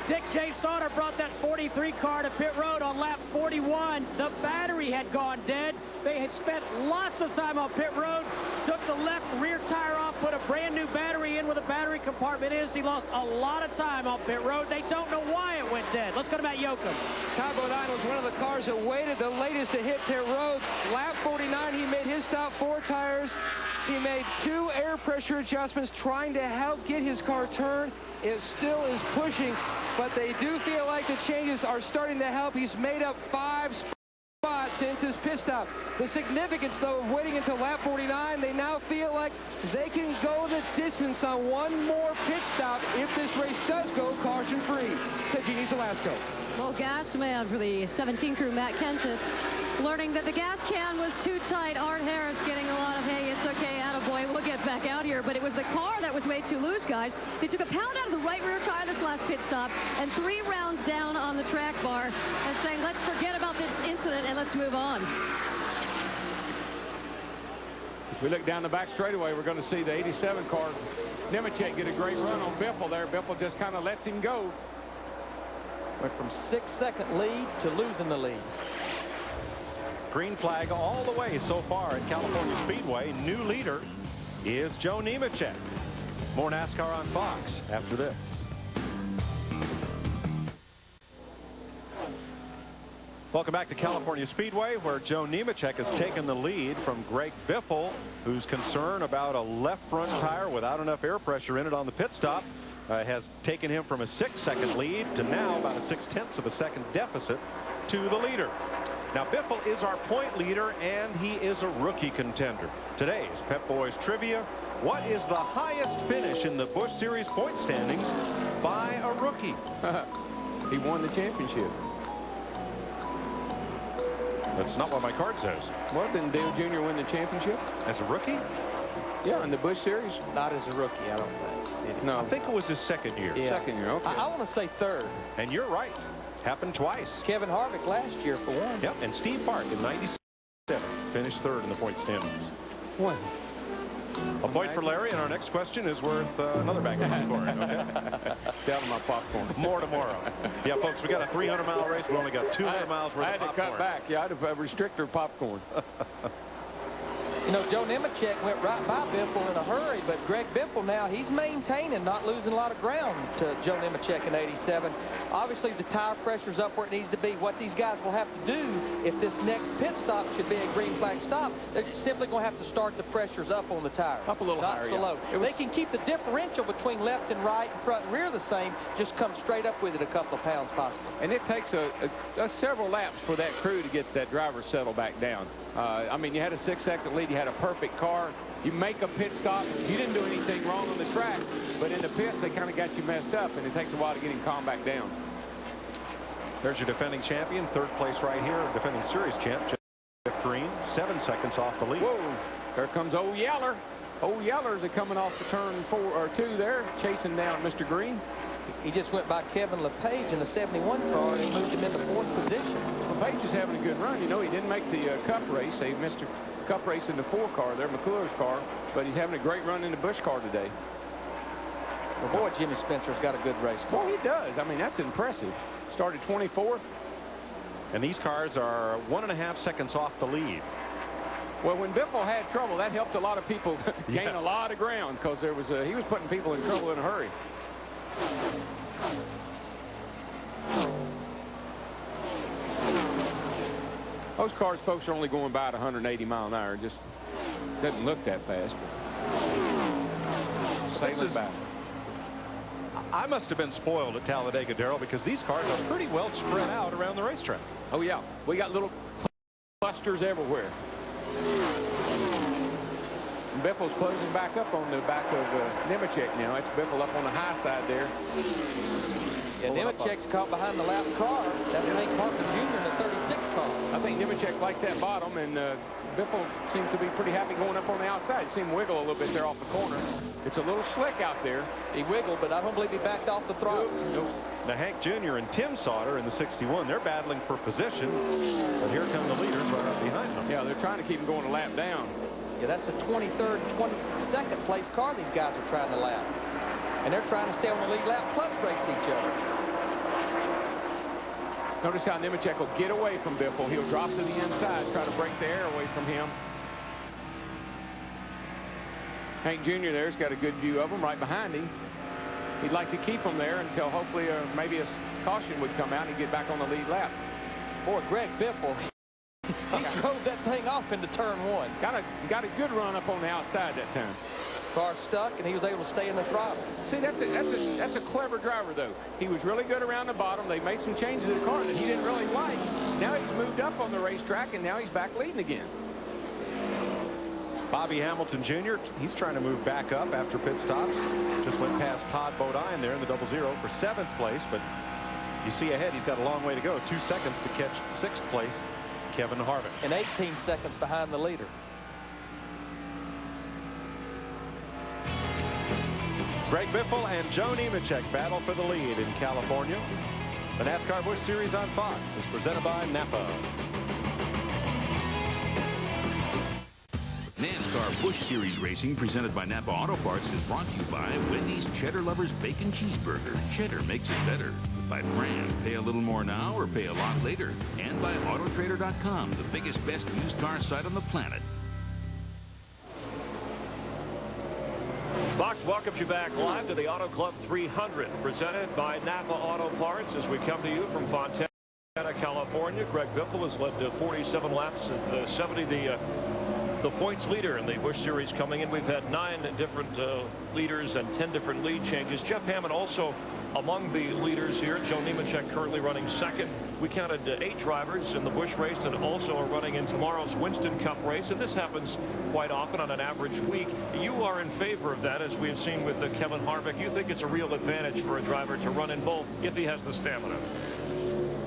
Dick J. Sauter brought that 43 car to pit road on lap 41. The battery had gone dead. They had spent lots of time on pit road, took the left rear tire off, put a brand new battery in where the battery compartment is. He lost a lot of time on pit road. They don't know why it went dead. Let's go to Matt Yoakum. Todd Bodine was one of the cars that waited the latest to hit pit road. Lap 49, he made his stop 4 tires. He made 2 air pressure adjustments trying to help get his car turned. It still is pushing, but they do feel like the changes are starting to help. He's made up 5 spots since his pit stop. The significance, though, of waiting until lap 49, they now feel like they can go the distance on one more pit stop if this race does go caution-free. To Jeannie Zelasco. Well, gas man for the 17 crew, Matt Kenseth, learning that the gas can was too tight. Art Harris getting a lot of, hey, it's okay, attaboy, we'll get back out here. But it was the car that was way too loose, guys. They took a pound out of the right rear tire this last pit stop and 3 rounds down on the track bar and saying, let's forget about this incident and let's move on. If we look down the back straightaway, we're going to see the 87 car, Nemechek, get a great run on Biffle there. Biffle just kind of lets him go. Went from 6-second lead to losing the lead. Green flag all the way so far at California Speedway. New leader is Joe Nemechek. More NASCAR on Fox after this. Welcome back to California Speedway, where Joe Nemechek has taken the lead from Greg Biffle, who's concerned about a left front tire without enough air pressure in it on the pit stop. Has taken him from a 6-second lead to now about a 0.6 of a second deficit to the leader. Now, Biffle is our point leader, and he is a rookie contender. Today's Pep Boys Trivia: what is the highest finish in the Busch Series point standings by a rookie? He won the championship. That's not what my card says. Well, didn't Dale Jr. win the championship? As a rookie? Yeah, in the Busch Series. Not as a rookie, I don't think. No. I think it was his second year. Yeah. Second year, okay. I want to say third. And you're right. Happened twice. Kevin Harvick last year for one. Yep, and Steve Park in '97 finished third in the point standings. What? A point for Larry, and our next question is worth another bag of popcorn. Okay? Down to my popcorn. More tomorrow. Yeah, folks, we got a 300-mile race. We only got 200 miles worth of popcorn. I had to cut back. Yeah, I had a restrictor popcorn. You know, Joe Nemechek went right by Biffle in a hurry, but Greg Biffle now, he's maintaining, not losing a lot of ground to Joe Nemechek in '87. Obviously, the tire pressure's up where it needs to be. What these guys will have to do if this next pit stop should be a green flag stop, they're simply going to have to start the pressures up on the tire. Up a little higher, not so low. They can keep the differential between left and right and front and rear the same, just come straight up with it a couple of pounds possibly. And it takes several laps for that crew to get that driver settled back down. I mean, you had a 6-second lead. You had a perfect car. You make a pit stop. You didn't do anything wrong on the track, but in the pits, they kind of got you messed up, and it takes a while to get him calmed back down. There's your defending champion, third place right here, defending series champ, Jeff Green, 7 seconds off the lead. Whoa, there comes Old Yeller. Old Yellers are coming off the turn 2 there, chasing down Mr. Green. He just went by Kevin LePage in the 71 car and moved him into 4th position. LePage is having a good run. You know, he didn't make the Cup race. He missed a Cup race in the 4 car there, McClure's car, but he's having a great run in the Busch car today. Well, boy, Jimmy Spencer's got a good race car. Well, he does. I mean, that's impressive. Started 24th. And these cars are 1.5 seconds off the lead. Well, when Biffle had trouble, that helped a lot of people gain a lot of ground, because there was he was putting people in trouble in a hurry. Those cars, folks, are only going about 180 miles an hour. Just doesn't look that fast. Sailing back. I must have been spoiled at Talladega, Darrell, because these cars are pretty well spread out around the racetrack. Oh, yeah. We got little clusters everywhere. And Biffle's closing back up on the back of Nemechek now. It's Biffle up on the high side there. Yeah, Nemechek's caught behind the lap car. That's Hank Parker Jr. in the 36 car. I think Nemechek likes that bottom, and Biffle seems to be pretty happy going up on the outside. See him wiggle a little bit there off the corner. It's a little slick out there. He wiggled, but I don't believe he backed off the throttle. Nope. Now, Hank Jr. and Tim Sauter in the 61, they're battling for position, but here come the leaders right up behind them. Yeah, they're trying to keep him going a lap down. Yeah, that's the 23rd and 22nd place car these guys are trying to lap. And they're trying to stay on the lead lap plus race each other. Notice how Nemechek will get away from Biffle. He'll drop to the inside, try to break the air away from him. Hank Jr. there's got a good view of him right behind him. He'd like to keep him there until hopefully maybe a caution would come out and he'd get back on the lead lap. Boy, Greg Biffle, he drove that thing off into turn 1. Got a good run up on the outside that time. Car stuck, and he was able to stay in the throttle. See, that's a clever driver, though. He was really good around the bottom. They made some changes to the car that he didn't really like. Now he's moved up on the racetrack, and now he's back leading again. Bobby Hamilton Jr., he's trying to move back up after pit stops. Just went past Todd Bodine there in the 00 for 7th place, but you see ahead, he's got a long way to go. 2 seconds to catch 6th place, Kevin Harvick. And 18 seconds behind the leader. Greg Biffle and Joe Nemechek battle for the lead in California. The NASCAR Busch Series on Fox is presented by Napa. NASCAR NASCAR Busch Series racing presented by Napa Auto Parts is brought to you by Wendy's Cheddar Lovers Bacon Cheeseburger. Cheddar makes it better. By Fran, pay a little more now or pay a lot later. And by Autotrader.com, the biggest, best used car site on the planet. Fox welcomes you back live to the Auto Club 300, presented by Napa Auto Parts as we come to you from Fontana, California. Greg Biffle has led 47 laps at 70, the points leader in the Busch Series coming in. We've had 9 different leaders and 10 different lead changes. Jeff Hammond also among the leaders here. Joe Nemechek currently running second. We counted 8 drivers in the Busch race that also are running in tomorrow's Winston Cup race, and this happens quite often on an average week. You are in favor of that, as we have seen with Kevin Harvick. You think it's a real advantage for a driver to run in both if he has the stamina?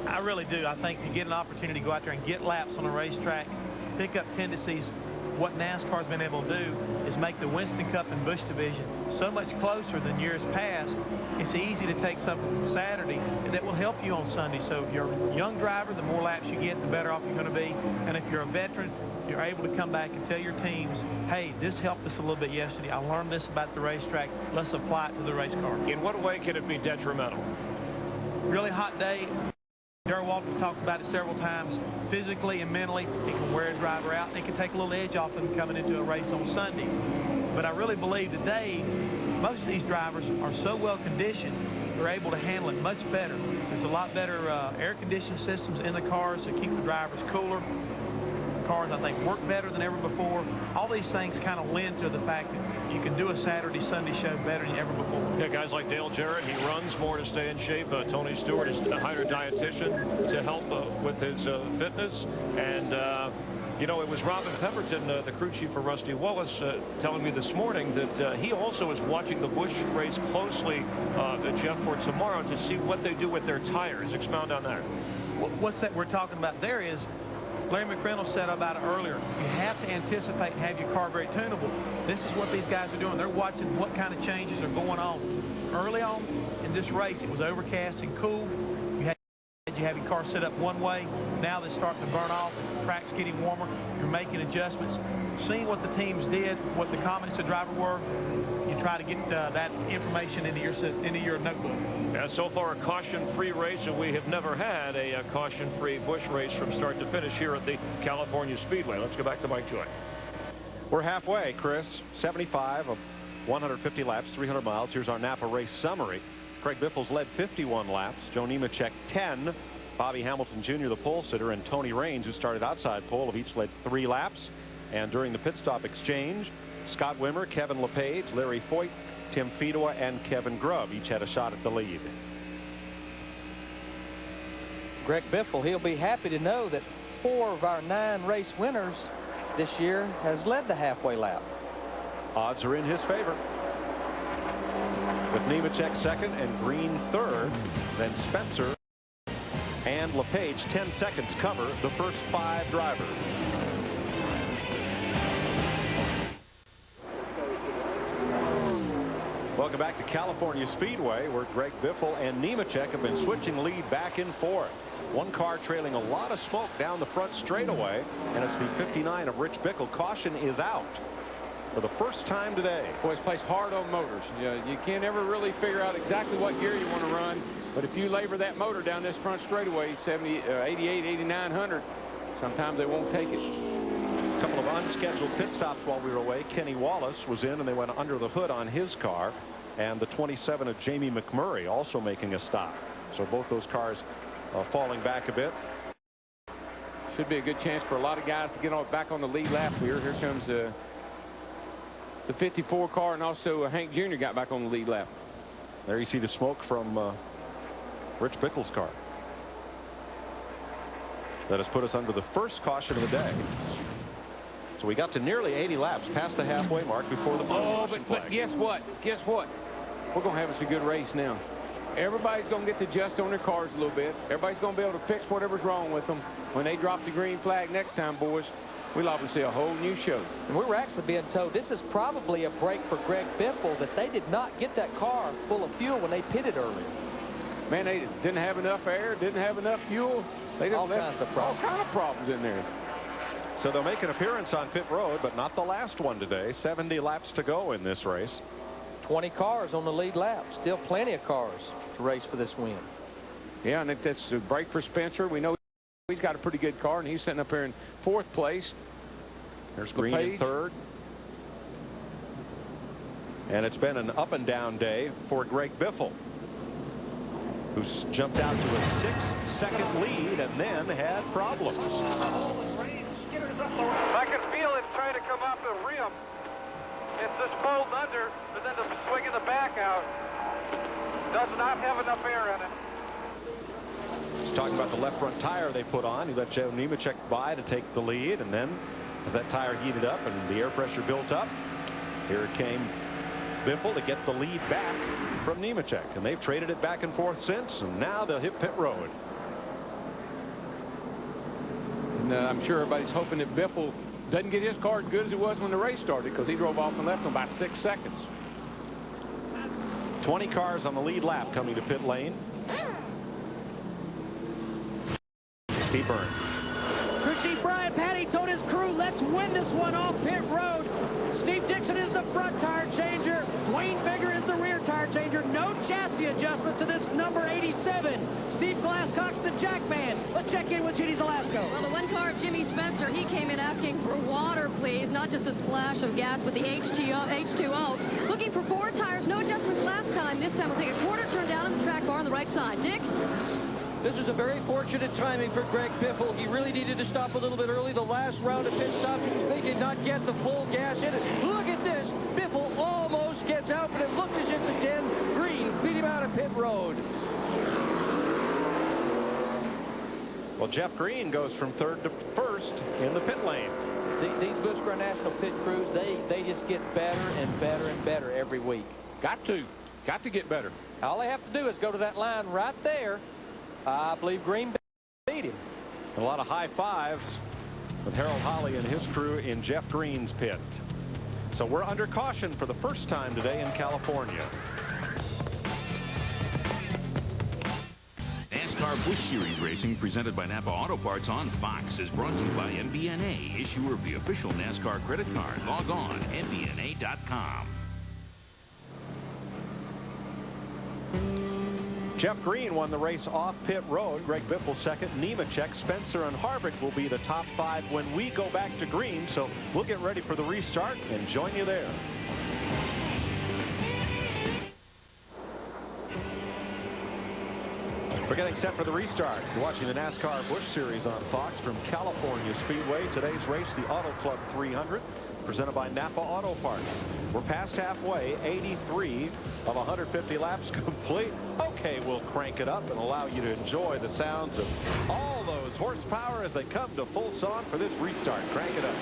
I really do. I think you get an opportunity to go out there and get laps on a racetrack, pick up tendencies. What NASCAR's been able to do is make the Winston Cup and Busch division so much closer than years past. It's easy to take something from Saturday that will help you on Sunday. So if you're a young driver, the more laps you get, the better off you're going to be. And if you're a veteran, you're able to come back and tell your teams, hey, this helped us a little bit yesterday. I learned this about the racetrack. Let's apply it to the race car. In what way can it be detrimental? Really hot day. Darrell Waltrip talked about it several times. Physically and mentally, it can wear a driver out. It can take a little edge off them coming into a race on Sunday. But I really believe today, most of these drivers are so well conditioned, they're able to handle it much better. There's a lot better air conditioning systems in the cars to keep the drivers cooler. Cars, I think, work better than ever before. All these things kind of lend to the fact that you can do a Saturday, Sunday show better than ever before. Yeah, guys like Dale Jarrett, he runs more to stay in shape. Tony Stewart is hired a dietitian to help with his fitness. And, you know, it was Robin Pemberton, the crew chief for Rusty Wallace, telling me this morning that he also is watching the Busch race closely, Jeff, for tomorrow to see what they do with their tires. Expound on that. What's that we're talking about there is, Larry McReynolds said about it earlier, you have to anticipate and have your car very tunable. This is what these guys are doing. They're watching what kind of changes are going on. Early on in this race, it was overcast and cool. You have your car set up one way. Now they're starting to burn off. The track's getting warmer. You're making adjustments. Seeing what the teams did, what the comments of the driver were, you try to get that information into your notebook. Yeah, so far a caution-free race, and we have never had a caution-free Busch race from start to finish here at the California Speedway. Let's go back to Mike Joy. We're halfway, Chris. 75 of 150 laps, 300 miles. Here's our Napa race summary. Craig Biffle's led 51 laps. Joe Nemechek 10. Bobby Hamilton Jr., the pole sitter, and Tony Raines, who started outside pole, have each led 3 laps. And during the pit stop exchange, Scott Wimmer, Kevin LePage, Larry Foyt, Tim Fedowa, and Kevin Grubb each had a shot at the lead. Greg Biffle, he'll be happy to know that 4 of our 9 race winners this year has led the halfway lap. Odds are in his favor. With Nemechek second and Green third, then Spencer and LePage 10 seconds cover the first 5 drivers. Welcome back to California Speedway, where Greg Biffle and Nemechek have been switching lead back and forth. One car trailing a lot of smoke down the front straightaway, and it's the 59 of Rich Bickle. Caution is out for the first time today. Boys plays hard on motors. You can't ever really figure out exactly what gear you want to run, but if you labor that motor down this front straightaway, 70, 88, 8900, sometimes they won't take it. A couple of unscheduled pit stops while we were away. Kenny Wallace was in, and they went under the hood on his car, and the 27 of Jamie McMurray also making a stop. So both those cars falling back a bit. Should be a good chance for a lot of guys to get back on the lead lap here. Here comes the 54 car, and also Hank Jr. got back on the lead lap. There you see the smoke from Rich Bickle's car. That has put us under the first caution of the day. So we got to nearly 80 laps, past the halfway mark before the but guess what? Guess what? We're going to have us a good race now. Everybody's going to get to adjust on their cars a little bit. Everybody's going to be able to fix whatever's wrong with them. When they drop the green flag next time, boys, we'll obviously see a whole new show. And we were actually being told this is probably a break for Greg Biffle, that they did not get that car full of fuel when they pitted earlier. Man, they didn't have enough air, didn't have enough fuel. They didn't all kinds of problems. All kinds of problems in there. So they'll make an appearance on pit road, but not the last one today. 70 laps to go in this race. 20 cars on the lead lap. Still plenty of cars to race for this win. Yeah, and if that's a break for Spencer, we know he's got a pretty good car, and he's sitting up here in 4th place. There's Green in 3rd. And it's been an up and down day for Greg Biffle, who's jumped out to a 6-second lead and then had problems. I can feel it trying to come off the rim. It's just pulled under, but then the swing in the back out does not have enough air in it. He's talking about the left front tire they put on. He let Joe Nemechek by to take the lead, and then as that tire heated up and the air pressure built up, here came Biffle to get the lead back from Nemechek, and they've traded it back and forth since, and now they'll hit pit road. And I'm sure everybody's hoping that Biffle doesn't get his car as good as it was when the race started, because he drove off and left them by 6 seconds. 20 cars on the lead lap coming to pit lane. Steve Byrne. Crew Chief Brian Patty told his crew, let's win this one off pit road. Steve Dixon is the front tire changer. Dwayne Bigger is the rear tire changer. No chassis adjustment to this number 87. Steve Glasscock's the jack man. Let's check in with Judy Zelasco. Well, the one car, Jimmy Spencer, he came in asking for water, please. Not just a splash of gas, but the H2O. Looking for 4 tires. No adjustments last time. This time we'll take a quarter turn down on the track bar on the right side. Dick? This is a very fortunate timing for Greg Biffle. He really needed to stop a little bit early. The last round of pit stops, they did not get the full gas in it. Look at this. Biffle almost gets out, but it looked as if the 10 Green beat him out of pit road. Well, Jeff Green goes from 3rd to 1st in the pit lane. These Busch Grand National pit crews, they just get better and better and better every week. Got to get better. All they have to do is go to that line right there. I believe Green beat him. A lot of high fives with Harold Holley and his crew in Jeff Green's pit. So we're under caution for the first time today in California. NASCAR Busch Series racing presented by Napa Auto Parts on Fox is brought to you by MBNA, issuer of the official NASCAR credit card. Log on, MBNA.com. Jeff Green won the race off pit road. Greg Biffle 2nd. Nemechek, Spencer, and Harvick will be the top 5 when we go back to green. So we'll get ready for the restart and join you there. We're getting set for the restart. You're watching the NASCAR Busch Series on Fox from California Speedway. Today's race, the Auto Club 300, presented by Napa Auto Parts. We're past halfway, 83 of 150 laps complete. Okay, we'll crank it up and allow you to enjoy the sounds of all those horsepower as they come to full song for this restart. Crank it up.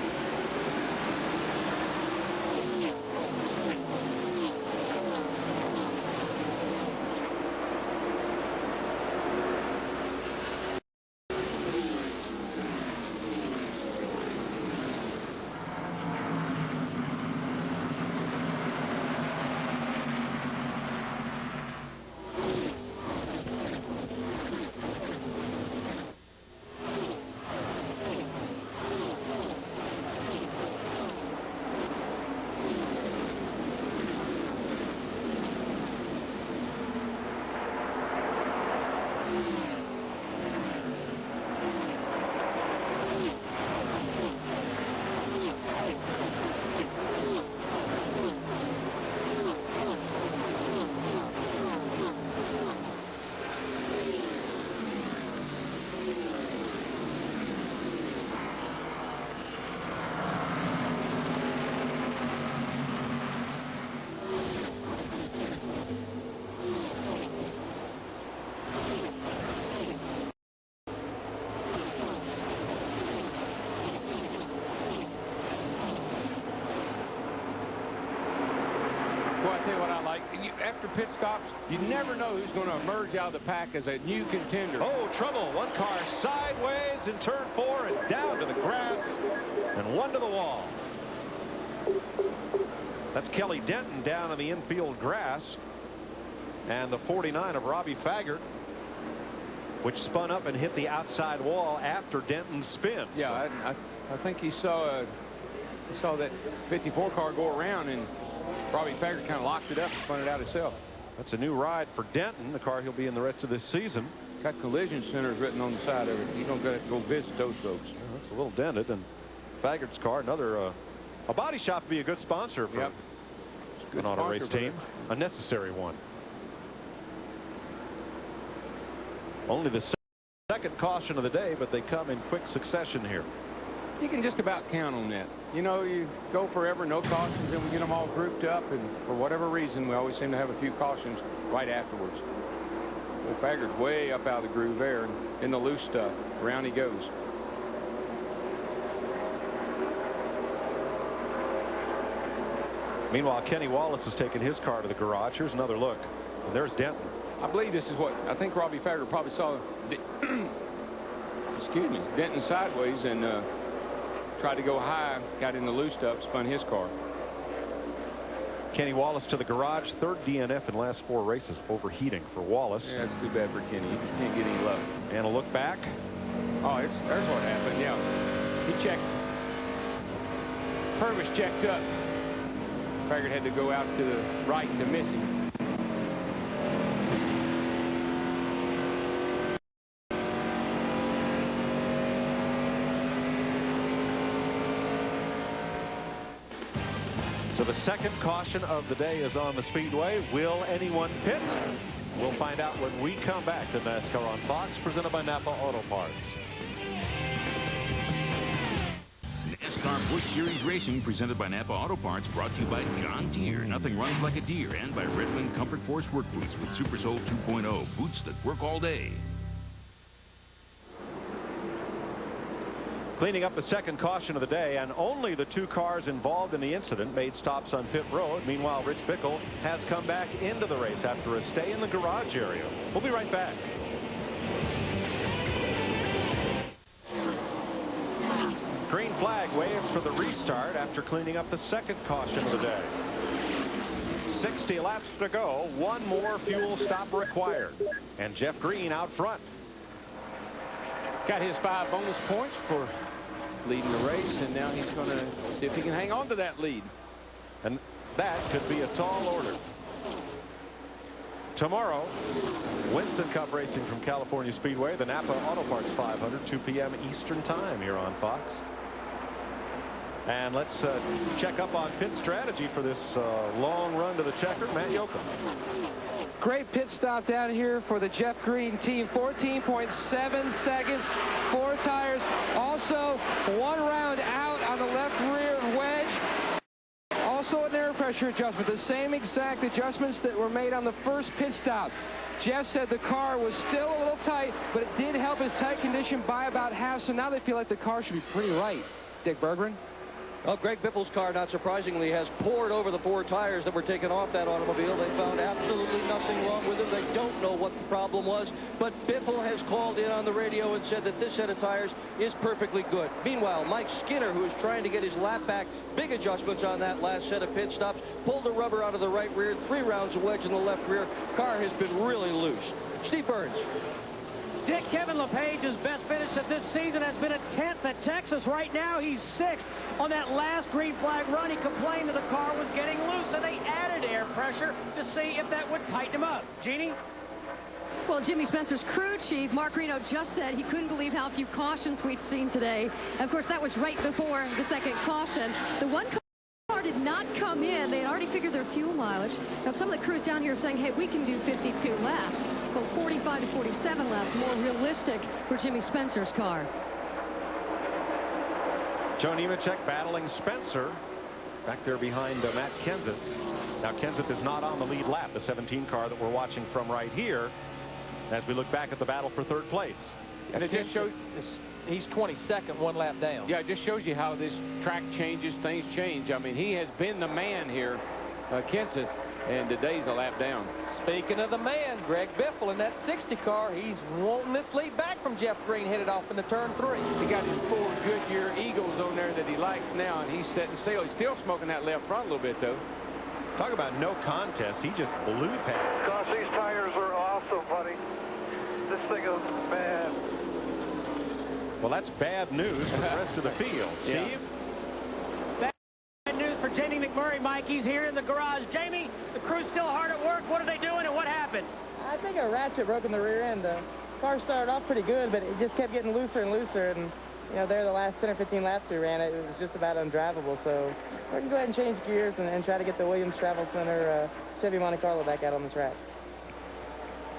Tell you what I like. After pit stops, you never know who's going to emerge out of the pack as a new contender. Oh, trouble. One car sideways in turn 4 and down to the grass and one to the wall. That's Kelly Denton down in the infield grass. And the 49 of Robbie Faggart, which spun up and hit the outside wall after Denton's spin. Yeah, so. I think he saw that 54 car go around, and Robbie Faggart kind of locked it up and spun it out himself. That's a new ride for Denton, the car he'll be in the rest of this season. Got collision centers written on the side of it. He's going to go visit those folks. Yeah, that's a little dented. And Faggart's car, another a body shop would be a good sponsor for an auto race team. A necessary one. Only the second caution of the day, but they come in quick succession here. You can just about count on that. You know, you go forever, no cautions, and we get them all grouped up, and for whatever reason, we always seem to have a few cautions right afterwards. Well, Faggart's way up out of the groove there, and in the loose stuff. Around he goes. Meanwhile, Kenny Wallace has taken his car to the garage. Here's another look. And there's Denton. I believe this is what I think Robbie Faggart probably saw. Excuse me, Denton sideways and tried to go high, got in the loose stuff, spun his car. Kenny Wallace to the garage. Third DNF in last 4 races. Overheating for Wallace. Yeah, that's too bad for Kenny. He just can't get any love. And a look back. Oh, there's what happened. Yeah, he checked. Purvis checked up. Faggart had to go out to the right to miss him. So the second caution of the day is on the speedway. Will anyone pit? We'll find out when we come back to NASCAR on Fox, presented by Napa Auto Parts. NASCAR Busch Series Racing, presented by Napa Auto Parts, brought to you by John Deere. Nothing runs like a deer, and by Redmond Comfort Force Work Boots with Super Sole 2.0. Boots that work all day. Cleaning up the second caution of the day, and only the 2 cars involved in the incident made stops on pit road. Meanwhile, Rich Bickle has come back into the race after a stay in the garage area. We'll be right back. Green flag waves for the restart after cleaning up the second caution of the day. 60 laps to go. 1 more fuel stop required. And Jeff Green out front. Got his 5 bonus points for leading the race, and now he's going to see if he can hang on to that lead. And that could be a tall order. Tomorrow, Winston Cup racing from California Speedway, the Napa Auto Parts 500, 2 p.m. Eastern Time here on Fox. And let's check up on pit strategy for this long run to the checker. Matt Yoakum. Great pit stop down here for the Jeff Green team. 14.7 seconds, 4 tires. Also, 1 round out on the left rear wedge. Also an air pressure adjustment. The same exact adjustments that were made on the first pit stop. Jeff said the car was still a little tight, but it did help his tight condition by about half. So now they feel like the car should be pretty light. Dick Berggren. Well, Greg Biffle's car, not surprisingly, has poured over the 4 tires that were taken off that automobile. They found absolutely nothing wrong with them. They don't know what the problem was, but Biffle has called in on the radio and said that this set of tires is perfectly good. Meanwhile, Mike Skinner, who is trying to get his lap back, big adjustments on that last set of pit stops, pulled the rubber out of the right rear, 3 rounds of wedge in the left rear. Car has been really loose. Steve Burns. Dick, Kevin LePage's best finish of this season has been a 10th at Texas. Right now, he's 6th. On that last green flag run, he complained that the car was getting loose, and they added air pressure to see if that would tighten him up. Jeannie? Well, Jimmy Spencer's crew chief, Mark Reno, just said he couldn't believe how few cautions we'd seen today. And of course, that was right before the second caution. The one car did not come in. They had already figured their fuel mileage. Now, some of the crews down here are saying, hey, we can do 52 laps. But 45 to 47 laps, more realistic for Jimmy Spencer's car. Joe Nemechek battling Spencer back there behind Matt Kenseth. Now, Kenseth is not on the lead lap, the 17 car that we're watching from right here, as we look back at the battle for 3rd place. And it just shows he's 22nd, 1 lap down. Yeah, it just shows you how this track changes, things change. I mean, he has been the man here, Kenseth, and today's a lap down. Speaking of the man, Greg Biffle in that 60 car, he's wanting this lead back from Jeff Green, headed off into turn 3. He got his 4 Goodyear Eagles on there that he likes now, and he's setting sail. He's still smoking that left front a little bit, though. Talk about no contest. He just blew past. Gosh, these tires are awesome, buddy. This thing is, man. Well, that's bad news for the rest of the field. Steve? Yeah. Bad news for Jamie McMurray, Mike. He's here in the garage. Jamie, the crew's still hard at work. What are they doing and what happened? I think a ratchet broke in the rear end. The car started off pretty good, but it just kept getting looser and looser. And, you know, there the last 10 or 15 laps we ran, it was just about undrivable. So we're going to go ahead and change gears and try to get the Williams Travel Center Chevy Monte Carlo back out on the track.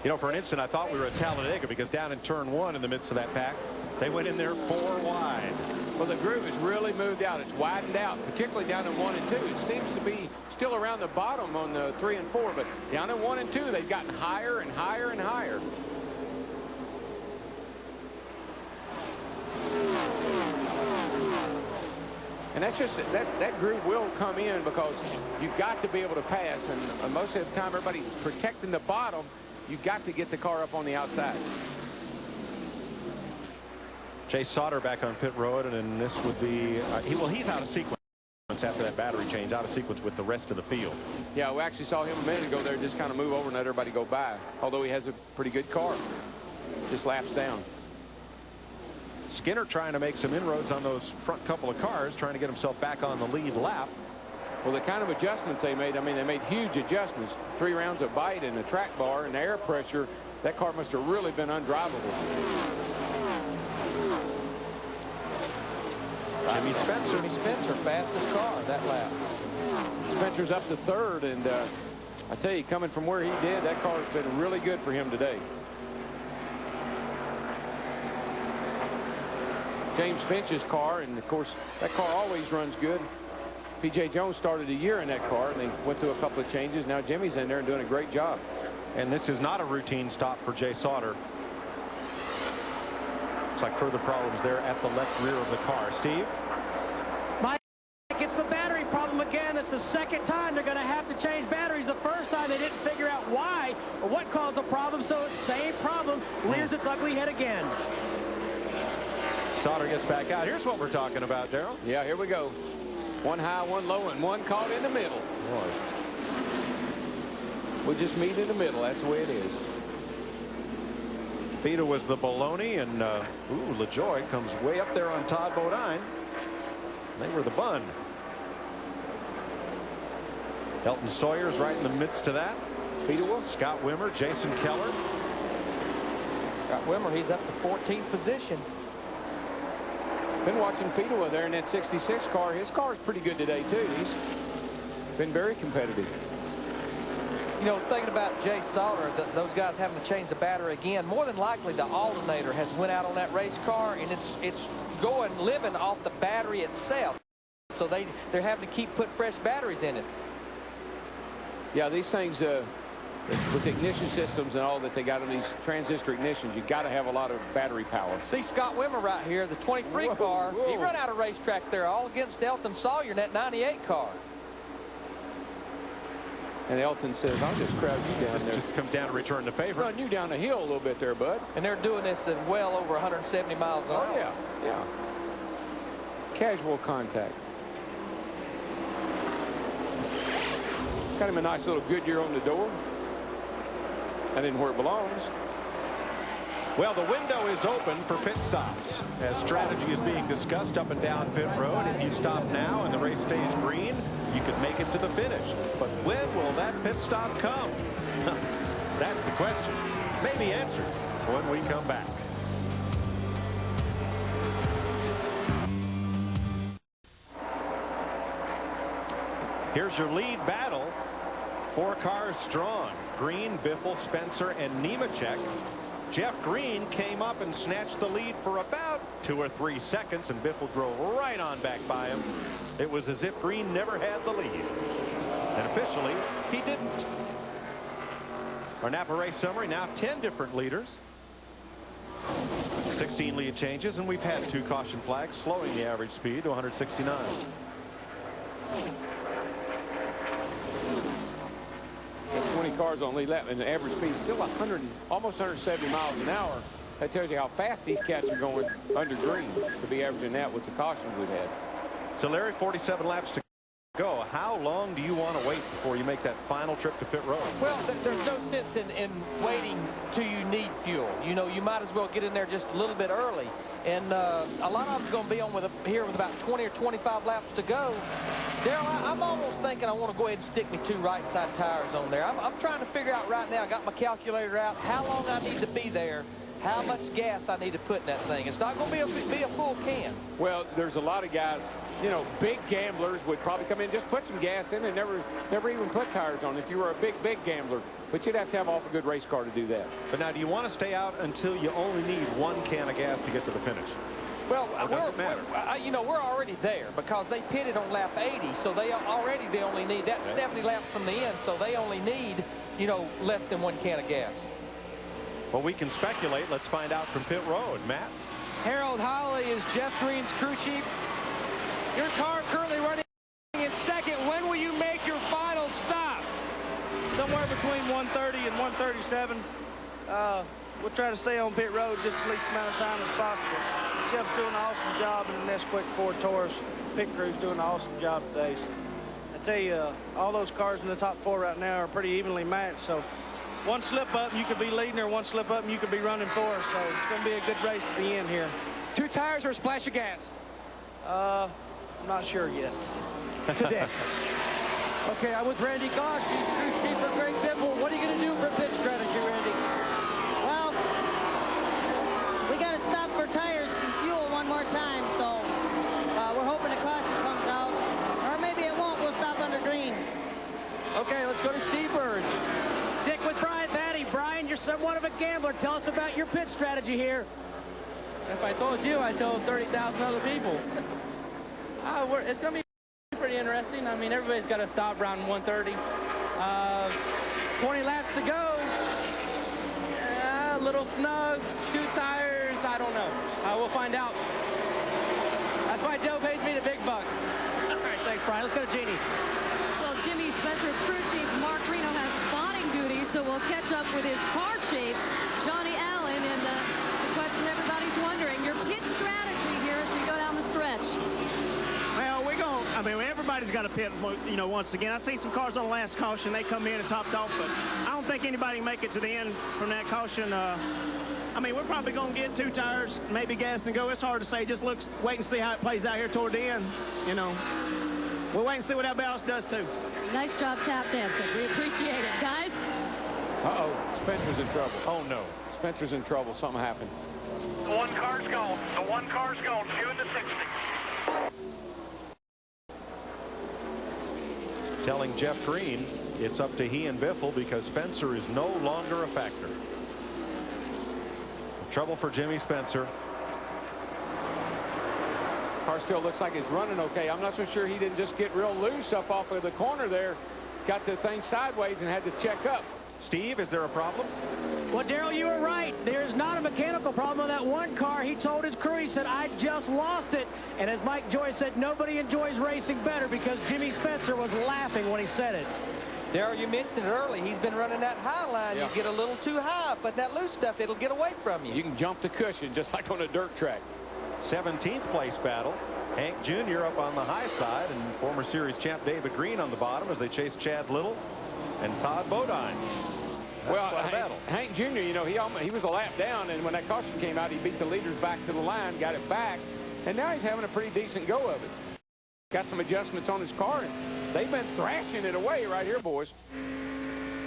You know, for an instant, I thought we were at Talladega because down in turn 1 in the midst of that pack, they went in there 4 wide. Well, the groove has really moved out. It's widened out, particularly down in 1 and 2. It seems to be still around the bottom on the 3 and 4, but down in 1 and 2, they've gotten higher and higher and higher. And that's just that groove will come in because you've got to be able to pass, and most of the time everybody's protecting the bottom. You've got to get the car up on the outside. Jay Sauter back on pit road, and then this would be he's out of sequence after that battery change, out of sequence with the rest of the field. Yeah, we actually saw him a minute ago there just kind of move over and let everybody go by, although he has a pretty good car. Just laps down. Skinner trying to make some inroads on those front couple of cars, trying to get himself back on the lead lap. Well, the kind of adjustments they made, I mean, they made huge adjustments. 3 rounds of bite and the track bar and the air pressure. That car must have really been undrivable. Jimmy Spencer. Jimmy Spencer, fastest car that lap. Spencer's up to 3rd, and I tell you, coming from where he did, that car has been really good for him today. James Finch's car, and of course that car always runs good. P.J. Jones started a year in that car, and they went through a couple of changes. Now Jimmy's in there and doing a great job. And this is not a routine stop for Jay Sauter. Looks like further problems there at the left rear of the car. Steve? Mike, it's the battery problem again. It's the second time they're going to have to change batteries. The first time they didn't figure out why or what caused the problem, so same problem rears its ugly head again. Sauter gets back out. Here's what we're talking about, Darrell. Yeah, here we go. 1 high, 1 low, and 1 caught in the middle. Boy. We'll just meet in the middle. That's the way it is. Fita was the baloney, and LaJoie comes way up there on Todd Bodine. They were the bun. Elton Sawyer's right in the midst of that. Fita, Scott Wimmer, Jason Keller. Scott Wimmer, he's up to 14th position. Been watching Fedua there in that 66 car. His car is pretty good today, too. He's been very competitive. You know, thinking about Jay Sauter, those guys having to change the battery again, more than likely the alternator has went out on that race car, and it's living off the battery itself. So they're having to keep putting fresh batteries in it. Yeah, these things with ignition systems and all that they got on these transistor ignitions, you've got to have a lot of battery power. See Scott Wimmer right here, the 23 car. He ran out of racetrack there all against Elton Sawyer in that 98 car. And Elton says, I'll just crowd you down there. Just come down and return the favor. Run you down the hill a little bit there, bud. And they're doing this at well over 170 miles an hour. Oh, yeah. Casual contact. Got him a nice little Goodyear on the door. That isn't where it belongs. Well, the window is open for pit stops as strategy is being discussed up and down pit road. If you stop now and the race stays green, you could make it to the finish. But when will that pit stop come? That's the question. Maybe answers when we come back. Here's your lead battle. 4 cars strong. Green, Biffle, Spencer, and Nemechek. Jeff Green came up and snatched the lead for about 2 or 3 seconds, and Biffle drove right on back by him. It was as if Green never had the lead. And officially, he didn't. Our Napa race summary, now 10 different leaders. 16 lead changes, and we've had 2 caution flags, slowing the average speed to 169. Cars on lead lap, and the average speed is still almost 170 miles an hour. That tells you how fast these cats are going under green to be averaging that with the cautions we've had. So Larry, 47 laps to Go. How long do you want to wait before you make that final trip to pit road? Well, there's no sense in waiting till you need fuel. You know, you might as well get in there just a little bit early. And a lot of them's going to be on here with about 20 or 25 laps to go. Darrell, I'm almost thinking I want to go ahead and stick me 2 right side tires on there. I'm trying to figure out right now, I got my calculator out, how long I need to be there, how much gas I need to put in that thing. It's not going to be a full can. Well, there's a lot of guys, you know, big gamblers would probably come in, just put some gas in and never even put tires on if you were a big gambler. But you'd have to have off a good race car to do that. But now, do you want to stay out until you only need 1 can of gas to get to the finish? Well, you know, we're already there because they pitted on lap 80, so they only need, that's 70 laps from the end, so they only need, you know, less than 1 can of gas. Well, we can speculate. Let's find out from pit road. Matt? Harold Holley is Jeff Green's crew chief. Your car currently running in second. When will you make your final stop? Somewhere between 130 and 137. We'll try to stay on pit road just the least amount of time as possible. Jeff's doing an awesome job in the Nesquik Ford Taurus. Pit crew's doing an awesome job today. So I tell you, all those cars in the top 4 right now are pretty evenly matched. So one slip up and you could be leading, or one slip up and you could be running 4. So it's going to be a good race to the end here. 2 tires or a splash of gas? I'm not sure yet. Today. Okay, I'm with Randy Gosh. He's crew chief for Greg Biffle. What are you going to do for pit strategy, Randy? Well, we got to stop for tires and fuel one more time, so we're hoping the caution comes out. Or maybe it won't. We'll stop under green. Okay, let's go to Steve Burns. Dick with Brian Patty. Brian, you're somewhat of a gambler. Tell us about your pit strategy here. If I told you, I told 30,000 other people. It's going to be pretty interesting. I mean, everybody's got to stop around 130. 20 laps to go. A little snug. 2 tires. I don't know. We'll find out. That's why Joe pays me the big bucks. All right, thanks, Brian. Let's go to Jeannie. Well, Jimmy Spencer's crew chief, Mark Reno, has spotting duty, so we'll catch up with his car chief, Johnny Allen. And the question everybody's wondering, your pit strategy here as we go down the stretch. Well, I mean, everybody's got to pit, you know, once again. I seen some cars on the last caution. They come in and topped off, but I don't think anybody can make it to the end from that caution. I mean, we're probably going to get 2 tires, maybe gas and go. It's hard to say. Just wait and see how it plays out here toward the end, you know. We'll wait and see what everybody else does, too. Nice job tap dancing. We appreciate it, guys. Uh-oh, Spencer's in trouble. Oh, no. Spencer's in trouble. Something happened. The 1 car's gone. The 1 car's gone. Shooting the 60. Telling Jeff Green it's up to he and Biffle because Spencer is no longer a factor. Trouble for Jimmy Spencer. Car still looks like it's running okay. I'm not so sure he didn't just get real loose up off of the corner there. Got the thing sideways and had to check up. Steve, is there a problem? Well, Darrell, you were right. There's not a mechanical problem on that 1 car. He told his crew, he said, I just lost it. And as Mike Joyce said, nobody enjoys racing better because Jimmy Spencer was laughing when he said it. Darrell, you mentioned it early. He's been running that high line. Yeah. You get a little too high, but that loose stuff, it'll get away from you. You can jump the cushion just like on a dirt track. 17th place battle. Hank Jr. up on the high side and former series champ David Green on the bottom as they chase Chad Little and Todd Bodine. Well, Hank Jr., you know, he was a lap down, and when that caution came out, he beat the leaders back to the line, got it back, and now he's having a pretty decent go of it. Got some adjustments on his car, and they've been thrashing it away right here, boys.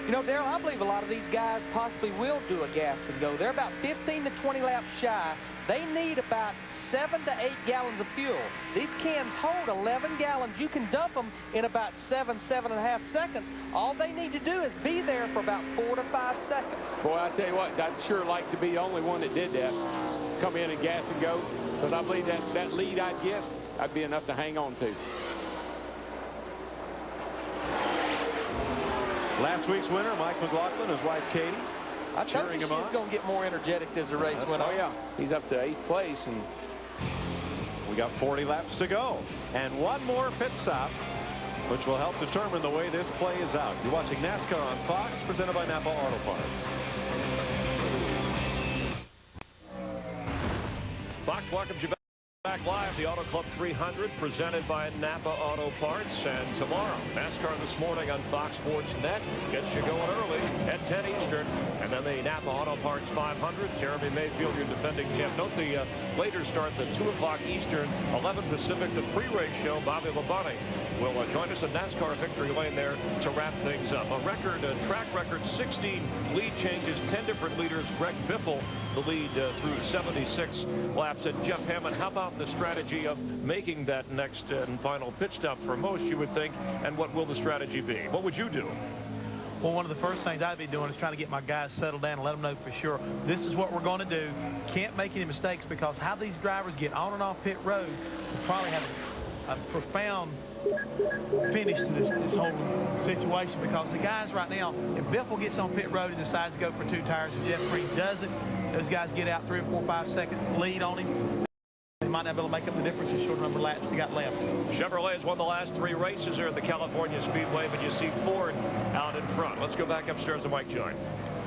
You know, Darrell, I believe a lot of these guys possibly will do a gas and go. They're about 15 to 20 laps shy. They need about 7 to 8 gallons of fuel. These cans hold 11 gallons. You can dump them in about 7.5 seconds. All they need to do is be there for about 4 to 5 seconds. Boy, I tell you what, I'd sure like to be the only one that did that. Come in and gas and go. Because I believe that lead I'd get, I'd be enough to hang on to. Last week's winner, Mike McLaughlin, his wife Katie. I told you she's going to get more energetic as the race went on. Oh, yeah. He's up to 8th place. And we got 40 laps to go. And 1 more pit stop, which will help determine the way this plays out. You're watching NASCAR on Fox, presented by Napa Auto Parts. Fox welcomes you back Live, the Auto Club 300 presented by Napa Auto Parts. And tomorrow, NASCAR This Morning on Fox Sports Net gets you going early at 10 Eastern. And then the Napa Auto Parts 500. Jeremy Mayfield, your defending champ. Note the later start, the 2 o'clock Eastern, 11 Pacific, the pre-race show. Bobby Labonte will join us at NASCAR Victory Lane there to wrap things up. A track record, 16 lead changes, 10 different leaders. Greg Biffle, the lead through 76 laps. And Jeff Hammond, how about the strategy of making that next and final pit stop for most, you would think, and what will the strategy be? What would you do? Well, one of the first things I'd be doing is trying to get my guys settled down and let them know for sure this is what we're going to do. Can't make any mistakes, because how these drivers get on and off pit road will probably have a profound finish to this whole situation, because the guys right now, if Biffle gets on pit road and decides to go for 2 tires and Jeff Green doesn't, those guys get out 3 or 4 5-second lead on him. They might not be able to make up the difference in short number of laps they got left. Chevrolet has won the last 3 races here at the California Speedway, but you see Ford out in front. Let's go back upstairs to Mike Joy.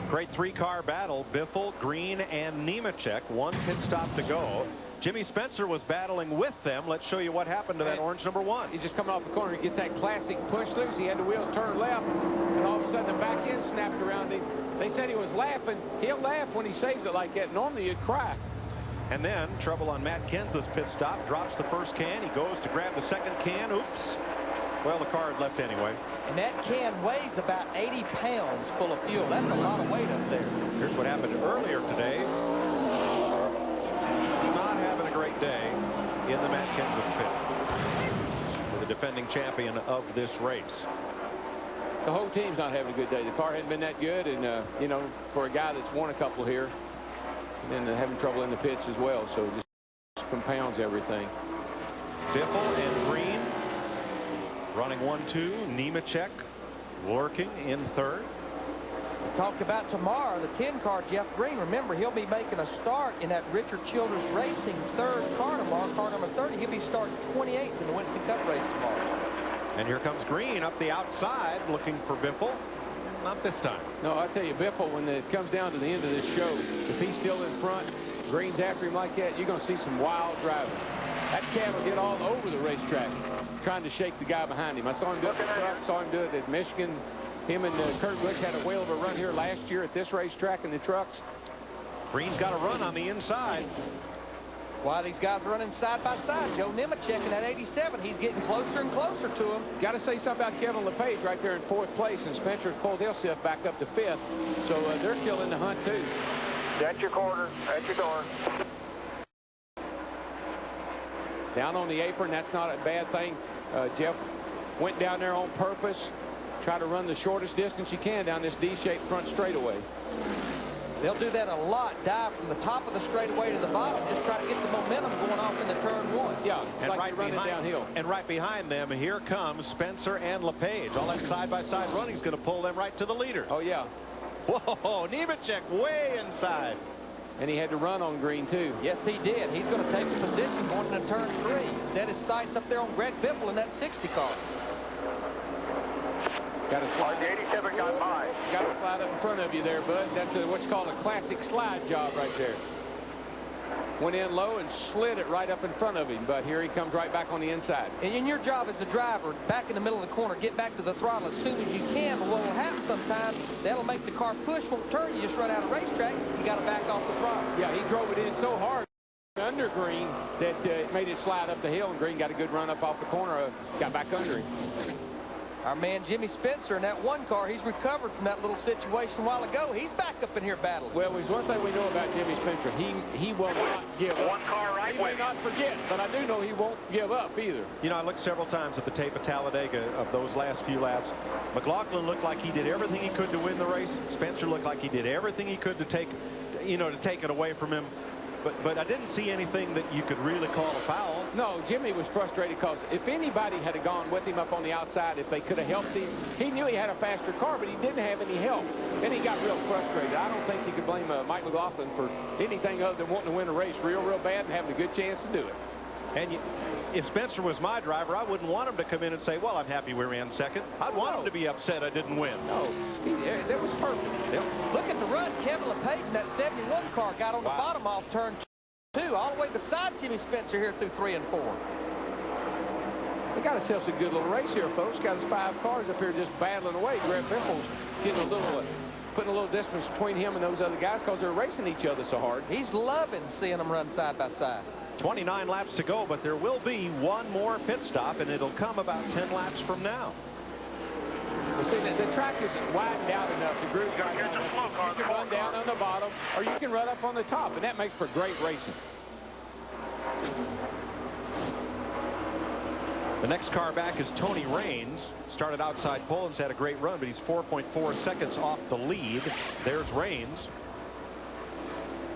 Great 3-car battle. Biffle, Green, and Nemechek. 1 pit stop to go. Jimmy Spencer was battling with them. Let's show you what happened to that orange number 1. He's just coming off the corner. He gets that classic push loose. He had the wheels turn left, and all of a sudden the back end snapped around him. They said he was laughing. He'll laugh when he saves it like that. Normally you'd cry. And then trouble on Matt Kenseth's pit stop. Drops the first can. He goes to grab the second can. Oops. Well, the car had left anyway. And that can weighs about 80 pounds full of fuel. That's a lot of weight up there. Here's what happened earlier today. Not having a great day in the Matt Kenseth pit. For the defending champion of this race. The whole team's not having a good day. The car hadn't been that good, and you know, for a guy that's won a couple here, and then having trouble in the pits as well, so it just compounds everything. Biffle and Green running 1-2. Nemechek working in third. We talked about tomorrow, the 10-car Jeff Green. Remember, he'll be making a start in that Richard Childress Racing 3rd car tomorrow, car number 30. He'll be starting 28th in the Winston Cup race tomorrow. And here comes Green up the outside looking for Biffle. Not this time. No, I tell you, Biffle, when it comes down to the end of this show, if he's still in front, Green's after him like that, you're going to see some wild driving. That cat will get all over the racetrack trying to shake the guy behind him. I saw him do it at the truck, saw him do it at Michigan. Him and Kurt Busch had a whale of a run here last year at this racetrack in the trucks. Green's got a run on the inside. Why these guys are running side by side. Joe Nemechek in that 87, he's getting closer and closer to him. Got to say something about Kevin LePage right there in 4th place, and Spencer's pulled himself back up to 5th. So they're still in the hunt too. That's your quarter. That's your door. Down on the apron, that's not a bad thing. Jeff went down there on purpose, try to run the shortest distance you can down this D-shaped front straightaway. They'll do that a lot. Dive from the top of the straightaway to the bottom. Just try to get the momentum going off into turn 1. Yeah, it's and like right running downhill. And right behind them, here comes Spencer and LePage. All that side-by-side running is going to pull them right to the leaders. Oh, yeah. Whoa, Nemechek way inside. And he had to run on Green, too. Yes, he did. He's going to take a position going into turn 3. Set his sights up there on Greg Biffle in that 60 car. Got to slide. The 87 got by. Got to slide up in front of you there, bud. That's what's called a classic slide job right there. Went in low and slid it right up in front of him, but here he comes right back on the inside. And in your job as a driver, back in the middle of the corner, get back to the throttle as soon as you can. But what will happen sometimes, that'll make the car push, won't turn. You just run out of racetrack. You got to back off the throttle. Yeah, he drove it in so hard under Green that made it slide up the hill, and Green got a good run up off the corner, got back under him. Our man Jimmy Spencer in that 1 car, he's recovered from that little situation a while ago. He's back up in here battling. Well, there's one thing we know about Jimmy Spencer. He will not give up. 1 car right He may not forget, but I do know he won't give up either. You know, I looked several times at the tape of Talladega of those last few laps. McLaughlin looked like he did everything he could to win the race. Spencer looked like he did everything he could to take it away from him. But I didn't see anything that you could really call a foul. No, Jimmy was frustrated because if anybody had gone with him up on the outside, if they could have helped him, he knew he had a faster car, but he didn't have any help. And he got real frustrated. I don't think you could blame Mike McLaughlin for anything other than wanting to win a race real bad and having a good chance to do it. And if Spencer was my driver, I wouldn't want him to come in and say, well, I'm happy we ran second. I'd want him to be upset I didn't win. No, that was perfect. Yep. Look at the run Kevin LePage in that 71 car got on the bottom off turn 2. 2, all the way beside Jimmy Spencer here through 3 and 4. They got themselves a good little race here, folks. Got his 5 cars up here just battling away. Greg Biffle's getting a little, putting a little distance between him and those other guys because they're racing each other so hard. He's loving seeing them run side by side. 29 laps to go, but there will be one more pit stop, and it'll come about 10 laps from now. Well, see, the track isn't widened out enough. The groove's right down. You can run down on the bottom, or you can run up on the top, and that makes for great racing. The next car back is Tony Raines. Started outside pole and's had a great run, but he's 4.4 seconds off the lead. There's Raines.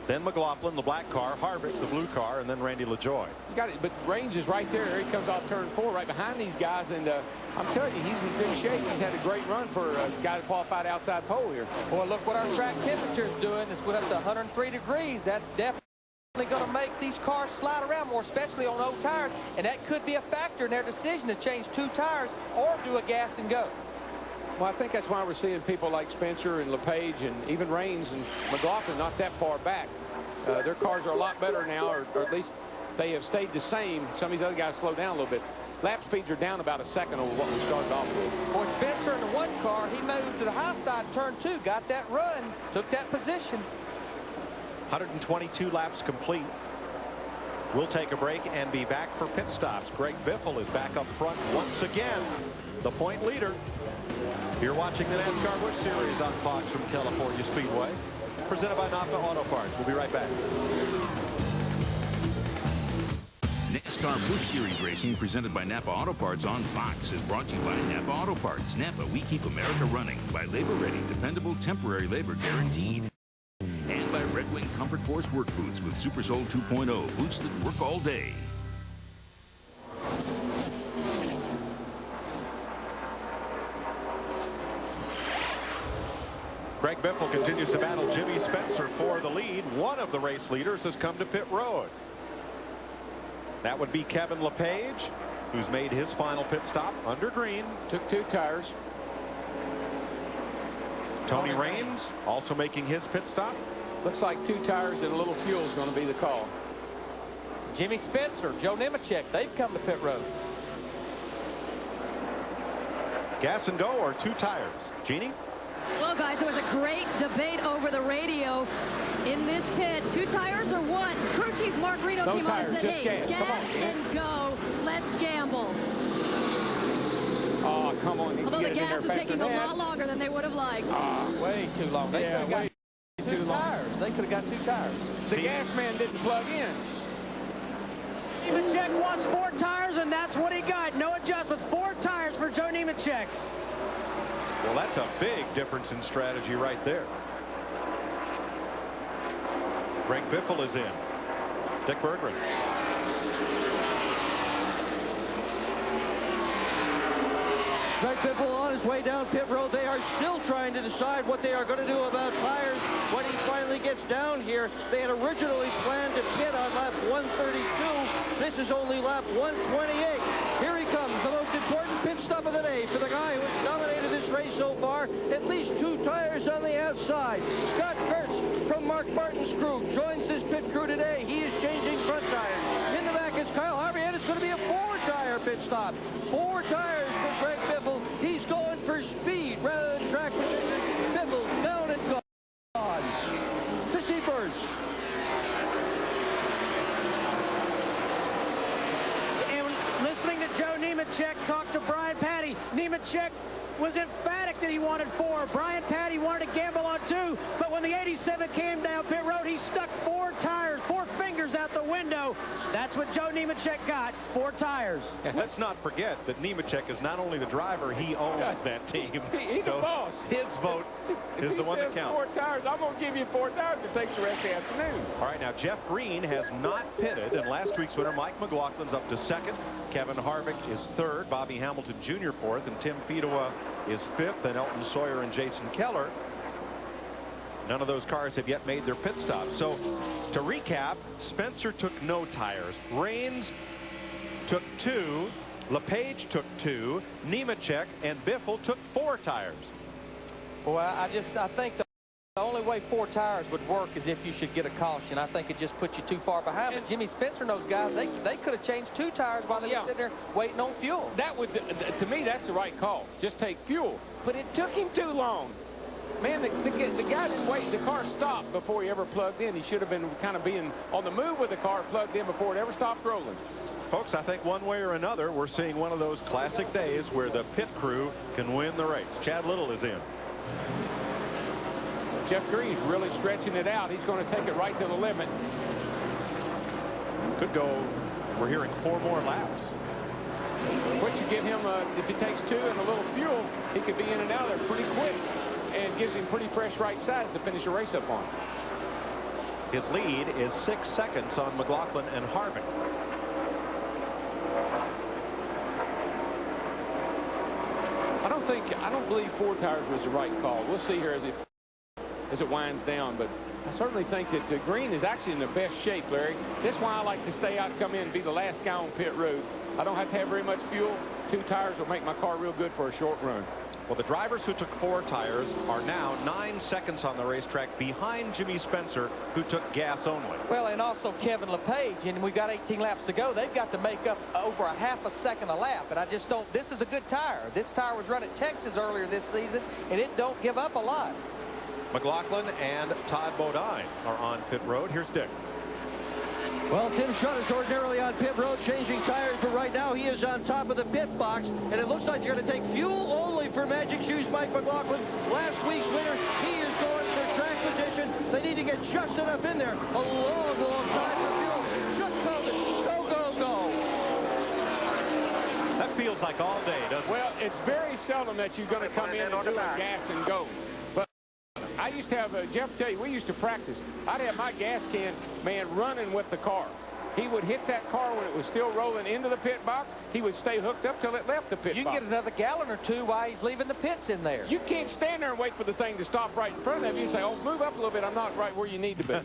Then McLaughlin, the black car, Harvick, the blue car, and then Randy LaJoie. You got it, but Raines is right there. He comes off turn 4 right behind these guys, and I'm telling you, he's in good shape. He's had a great run for a guy that qualified outside pole here. Boy, look what our track temperature's doing. It's went up to 103 degrees. That's definitely going to make these cars slide around more, especially on old tires, and that could be a factor in their decision to change 2 tires or do a gas and go. Well, I think that's why we're seeing people like Spencer and LePage and even Raines and McLaughlin not that far back. Their cars are a lot better now, or at least they have stayed the same. Some of these other guys slowed down a little bit. Lap speeds are down about a second over what we started off with. Boy, Spencer in the 1 car, he moved to the high side, turn 2, got that run, took that position. 122 laps complete. We'll take a break and be back for pit stops. Greg Biffle is back up front once again, the point leader. You're watching the NASCAR Busch Series on Fox from California Speedway, presented by Napa Auto Parts. We'll be right back. NASCAR Busch Series racing presented by Napa Auto Parts on Fox is brought to you by Napa Auto Parts. Napa, we keep America running. By labor ready, dependable, temporary labor guaranteed. And by Red Wing Comfort Force work boots with Super Sole 2.0, boots that work all day. Greg Biffle continues to battle Jimmy Spencer for the lead. One of the race leaders has come to pit road. That would be Kevin LePage, who's made his final pit stop under green. Took 2 tires. Tony Raines also making his pit stop. Looks like 2 tires and a little fuel is going to be the call. Jimmy Spencer, Joe Nemechek, they've come to pit road. Gas and go or 2 tires? Jeannie? Well, guys, there was a great debate over the radio in this pit. 2 tires or what? Crew chief Mark Reno came on and said, hey, gas and go. Let's gamble. Oh, come on. Although the gas is taking a lot longer than they would have liked. Way too long. They Yeah, way too long. Tires. They could have got 2 tires. The gas man didn't plug in. Nemechek wants 4 tires, and that's what he got. No adjustments. 4 tires for Joe Nemechek. Well, that's a big difference in strategy right there. Greg Biffle is in. Dick Berggren. Greg Biffle on his way down pit road. They are still trying to decide what they are going to do about tires when he finally gets down here. They had originally planned to pit on lap 132. This is only lap 128. Here he comes, the most important pit stop of the day for the guy who has dominated this race so far. At least 2 tires on the outside. Scott Kurtz from Mark Martin's crew joins this pit crew today. He is changing front tires. In the back, it's Kyle Harvey, and it's going to be a 4-tire pit stop. 4 tires for Greg Biffle. He's going for speed rather than track position. Biffle down and gone. Christy Burns. And listening to Joe Nemechek talk to Brian Patty, Nemechek was emphatic that he wanted 4. Brian Patty wanted to gamble on 2, but when the 87 came down pit road, he stuck 4 tires, 4 fingers out the window. That's what Joe Nemechek got, 4 tires. Let's not forget that Nemechek is not only the driver, he owns that team. He's so the boss. His vote is the one that counts. 4 tires, I'm going to give you 4 tires to take the rest of the afternoon. All right, now Jeff Green has not pitted, and last week's winner, Mike McLaughlin's up to 2nd. Kevin Harvick is 3rd. Bobby Hamilton Jr. 4th, and Tim Fedewa is 5th, and Elton Sawyer and Jason Keller. None of those cars have yet made their pit stops. So to recap, Spencer took no tires. Raines took 2. LePage took 2. Nemechek and Biffle took 4 tires. Well, I think the The only way 4 tires would work is if you should get a caution. I think it just puts you too far behind. But Jimmy Spencer and those guys, they could have changed 2 tires while they were sitting there waiting on fuel. That would, to me, that's the right call. Just take fuel. But it took him too long. Man, the guy didn't wait. The car stopped before he ever plugged in. He should have been kind of being on the move with the car plugged in before it ever stopped rolling. Folks, I think one way or another, we're seeing one of those classic days where the pit crew can win the race. Chad Little is in. Jeff Green's really stretching it out. He's going to take it right to the limit. Could go, we're hearing 4 more laps. Which you give him, if he takes 2 and a little fuel, he could be in and out of there pretty quick. And gives him pretty fresh right sides to finish the race up on. His lead is 6 seconds on McLaughlin and Harvick. I don't believe 4 tires was the right call. We'll see here as it winds down, but I certainly think that Green is actually in the best shape, Larry. That's why I like to stay out, come in, and be the last guy on pit road. I don't have to have very much fuel. 2 tires will make my car real good for a short run. Well, the drivers who took 4 tires are now 9 seconds on the racetrack behind Jimmy Spencer, who took gas only. Well, and also Kevin LePage, and we've got 18 laps to go. They've got to make up over a half a second a lap, and I just don't. This is a good tire. This tire was run at Texas earlier this season, and it don't give up a lot. McLaughlin and Todd Bodine are on pit road. Here's Dick. Well, Tim Shutt is ordinarily on pit road changing tires, but right now he is on top of the pit box, and it looks like you're going to take fuel only for Magic Shoes Mike McLaughlin. Last week's winner, he is going for track position. They need to get just enough in there. A long, long time for fuel. Shutt called it. Go, go, go. That feels like all day, doesn't it? Well, it's very seldom that you're going to come in and do a gas and go. But I used to have, Jeff tell you, we used to practice. I'd have my gas can, man, running with the car. He would hit that car when it was still rolling into the pit box. He would stay hooked up till it left the pit box. You can get another gallon or 2 while he's leaving the pits in there. You can't stand there and wait for the thing to stop right in front of you and say, oh, move up a little bit. I'm not right where you need to be.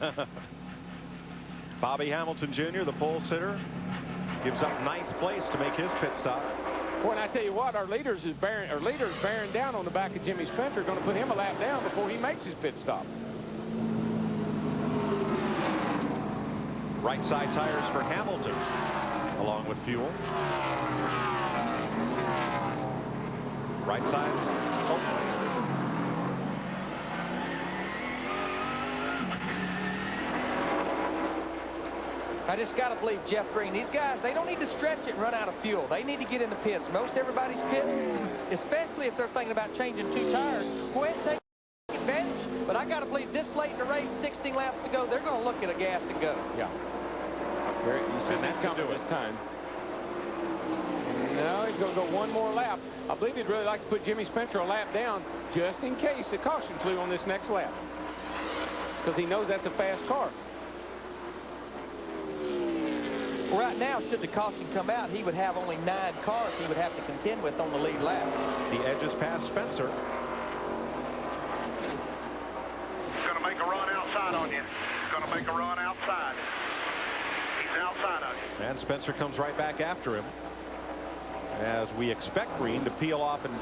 Bobby Hamilton Jr., the pole sitter, gives up 9th place to make his pit stop. Boy, and I tell you what, our leaders bearing down on the back of Jimmy Spencer, going to put him a lap down before he makes his pit stop. Right side tires for Hamilton, along with fuel. Right sides open. I just got to believe Jeff Green. These guys, they don't need to stretch it and run out of fuel. They need to get in the pits. Most everybody's pit, especially if they're thinking about changing 2 tires, go ahead and take advantage. But I got to believe this late in the race, 16 laps to go, they're going to look at a gas and go. Yeah. You should not come this time. No, he's going to go 1 more lap. I believe he'd really like to put Jimmy Spencer a lap down just in case the caution flew on this next lap. Because he knows that's a fast car. Right now, should the caution come out, he would have only 9 cars he would have to contend with on the lead lap. The edges past Spencer. He's going to make a run outside on you. He's going to make a run outside. He's outside of you. And Spencer comes right back after him, as we expect Green to peel off and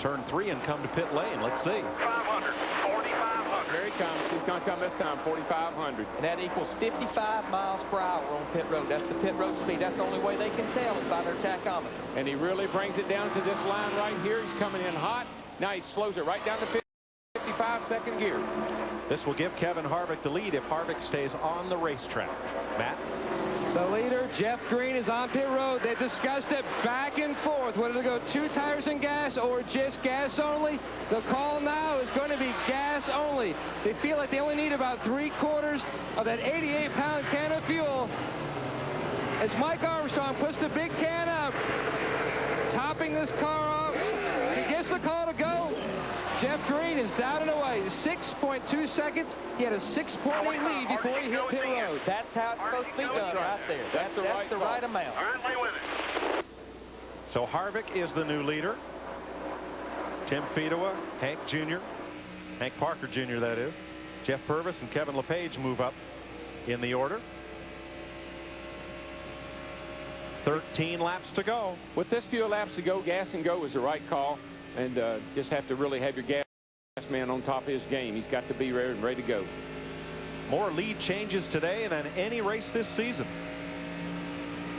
turn 3 and come to pit lane. Let's see. 500, 4,500. Here he comes. He's going to come this time, 4,500. And that equals 55 miles per hour on pit road. That's the pit road speed. That's the only way they can tell is by their tachometer. And he really brings it down to this line right here. He's coming in hot. Now he slows it right down to 55-second gear. This will give Kevin Harvick the lead if Harvick stays on the racetrack. Matt? The leader, Jeff Green, is on pit road. They discussed it back and forth, whether to go 2 tires and gas or just gas only. The call now is going to be gas only. They feel like they only need about 3/4 of that 88-pound can of fuel. As Mike Armstrong puts the big can up, topping this car off, he gets the call to go. Jeff Green is down and away. 6.2 seconds. He had a 6.8 lead before he hit pit road. That's how it's supposed to be done right there. That's the right amount. So Harvick is the new leader. Tim Fedewa, Hank Jr., Hank Parker Jr. that is. Jeff Purvis and Kevin LePage move up in the order. 13 laps to go. With this few laps to go, gas and go is the right call. And just have to really have your gas man on top of his game. He's got to be ready to go. More lead changes today than any race this season.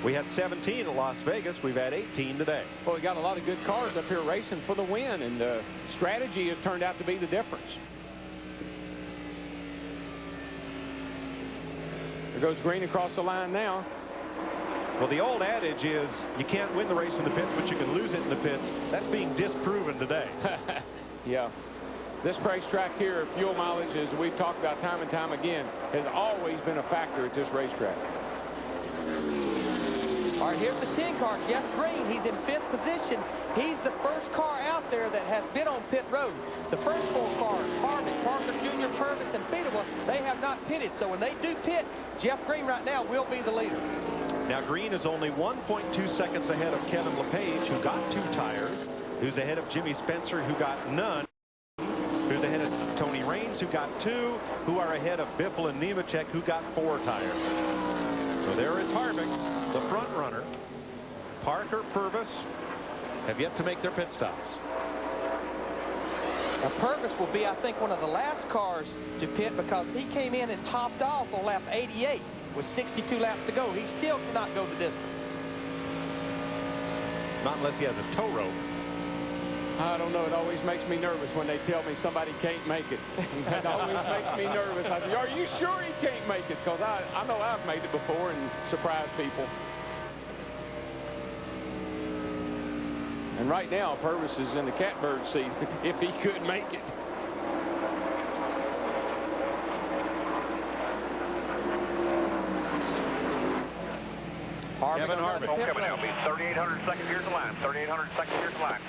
We had 17 at Las Vegas. We've had 18 today. Well, we got a lot of good cars up here racing for the win, and the strategy has turned out to be the difference. There goes Green across the line now. Well, the old adage is you can't win the race in the pits, but you can lose it in the pits. That's being disproven today. Yeah. This racetrack here, fuel mileage, as we've talked about time and time again, has always been a factor at this racetrack. All right, here's the 10 car, Jeff Green. He's in 5th position. He's the first car out there that has been on pit road. The first 4 cars, Harvick, Parker Jr., Purvis, and Fedewa, they have not pitted. So when they do pit, Jeff Green right now will be the leader. Now, Green is only 1.2 seconds ahead of Kevin LePage, who got 2 tires, who's ahead of Jimmy Spencer, who got none, who's ahead of Tony Raines, who got 2, who are ahead of Biffle and Nemechek, who got 4 tires. So there is Harvick, the front runner. Parker, Purvis have yet to make their pit stops. Now, Purvis will be, I think, one of the last cars to pit because he came in and topped off on lap 88 with 62 laps to go. He still cannot go the distance. Not unless he has a tow rope. I don't know. It always makes me nervous when they tell me somebody can't make it. That always makes me nervous. I say, are you sure he can't make it? Because I know I've made it before and surprised people. And right now, Purvis is in the catbird seat if he could make it. Kevin Harvick. Coming out, be 3,800 second gears of line. 3,800 second gears of line.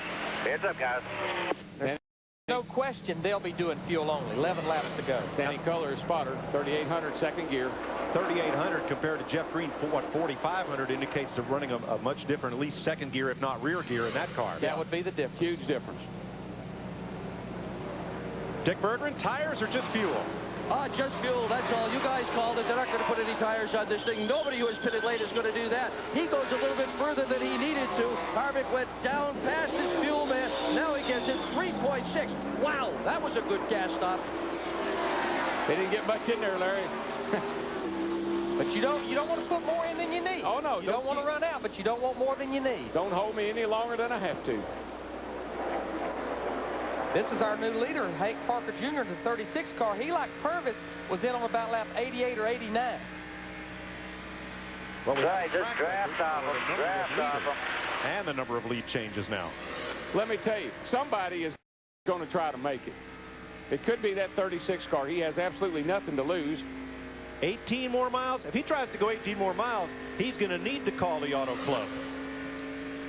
Heads up, guys. There's no question they'll be doing fuel only. 11 laps to go. Danny Culler, spotter, 3,800 second gear. 3,800 compared to Jeff Green, for what 4,500 indicates they're running a much different, at least second gear, if not rear gear, in that car. That would be the difference. Huge difference. Dick Berggren, tires or just fuel? Just fuel, that's all. You guys called it. They're not going to put any tires on this thing. Nobody who has pitted late is going to do that. He goes a little bit further than he needed to. Harvick went down past his fuel man. Now he gets it 3.6. Wow, that was a good gas stop. They didn't get much in there, Larry. But you don't want to put more in than you need. Oh, no. You don't want to run out, but you don't want more than you need. Don't hold me any longer than I have to. This is our new leader, Hank Parker Jr., the 36 car. He, like Purvis, was in on about lap 88 or 89. Well, Right, just draft off him. Draft off him. And the number of lead changes now. Let me tell you, somebody is going to try to make it. It could be that 36 car. He has absolutely nothing to lose. 18 more miles. If he tries to go 18 more miles, he's going to need to call the auto club.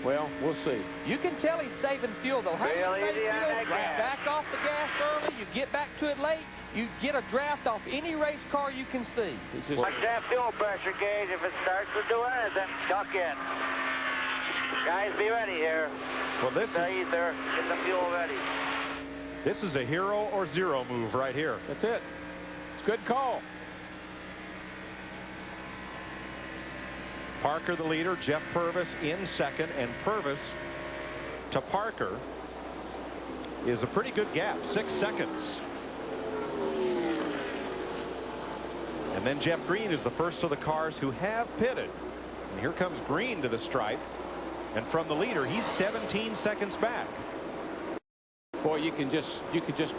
Well, we'll see. You can tell he's saving fuel, though. How do you save fuel? Back off the gas early. You get back to it late. You get a draft off any race car you can see. Watch that fuel pressure gauge. If it starts to do anything, tuck in. Guys, be ready here. Well, this is either get the fuel ready. This is a hero or zero move right here. That's it. It's a good call. Parker the leader, Jeff Purvis in second, and Purvis to Parker is a pretty good gap, 6 seconds. And then Jeff Green is the first of the cars who have pitted. And here comes Green to the stripe. And from the leader, he's 17 seconds back. Boy, you can just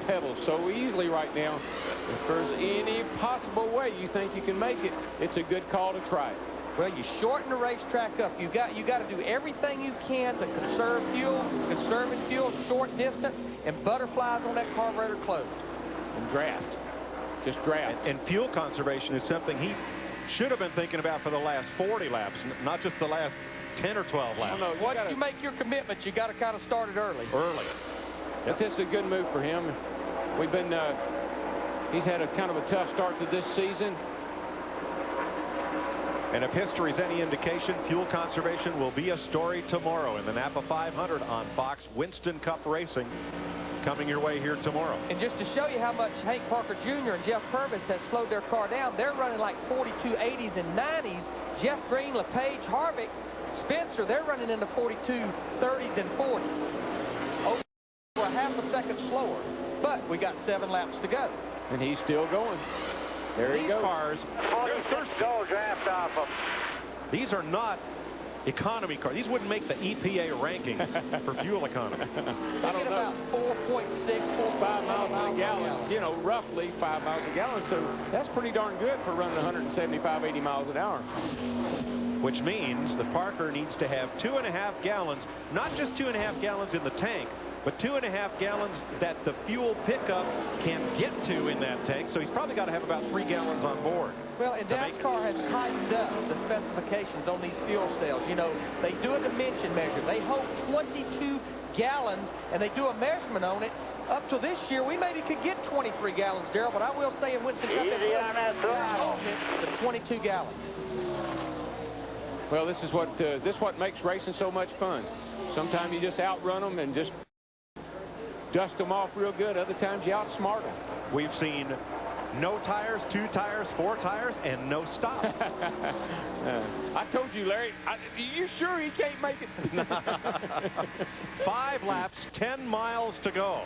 pedal so easily right now. If there's any possible way you think you can make it, it's a good call to try it. Well, you shorten the racetrack up. You got to do everything you can to conserve fuel, conserving fuel, short distance, and butterflies on that carburetor closed. And draft. Just draft. And fuel conservation is something he should have been thinking about for the last 40 laps, not just the last 10 or 12 laps. No, once you make your commitment, you got to kind of start it early. But this is a good move for him. We've been, he's had a kind of a tough start to this season. And if history is any indication, fuel conservation will be a story tomorrow in the Napa 500 on Fox. Winston Cup Racing coming your way here tomorrow. And just to show you how much Hank Parker Jr. and Jeff Purvis has slowed their car down, they're running like 42 80s and 90s. Jeff Green, LePage, Harvick, Spencer, they're running into 42 30s and 40s. Over a half a second slower. But we got 7 laps to go. And he's still going. There he These goes. cars, they're thirsty. Go draft off them. These are not economy cars. These wouldn't make the EPA rankings for fuel economy. I don't know. About 4.6, 5 miles a gallon. You know, roughly 5 miles a gallon. So that's pretty darn good for running 175, 80 miles an hour. Which means that Parker needs to have 2.5 gallons, not just 2.5 gallons in the tank, but 2.5 gallons that the fuel pickup can get to in that tank. So he's probably got to have about 3 gallons on board. Well, and NASCAR has tightened up the specifications on these fuel cells. You know, they do a dimension measure. They hold 22 gallons, and they do a measurement on it. Up to this year, we maybe could get 23 gallons, Darrell, but I will say in Winston Cup, the 22 gallons. Well, this is what makes racing so much fun. Sometimes you just outrun them and just dust them off real good. Other times you outsmart them. We've seen no tires, 2 tires, 4 tires, and no stop. I told you, Larry. You sure he can't make it? 5 laps, 10 miles to go.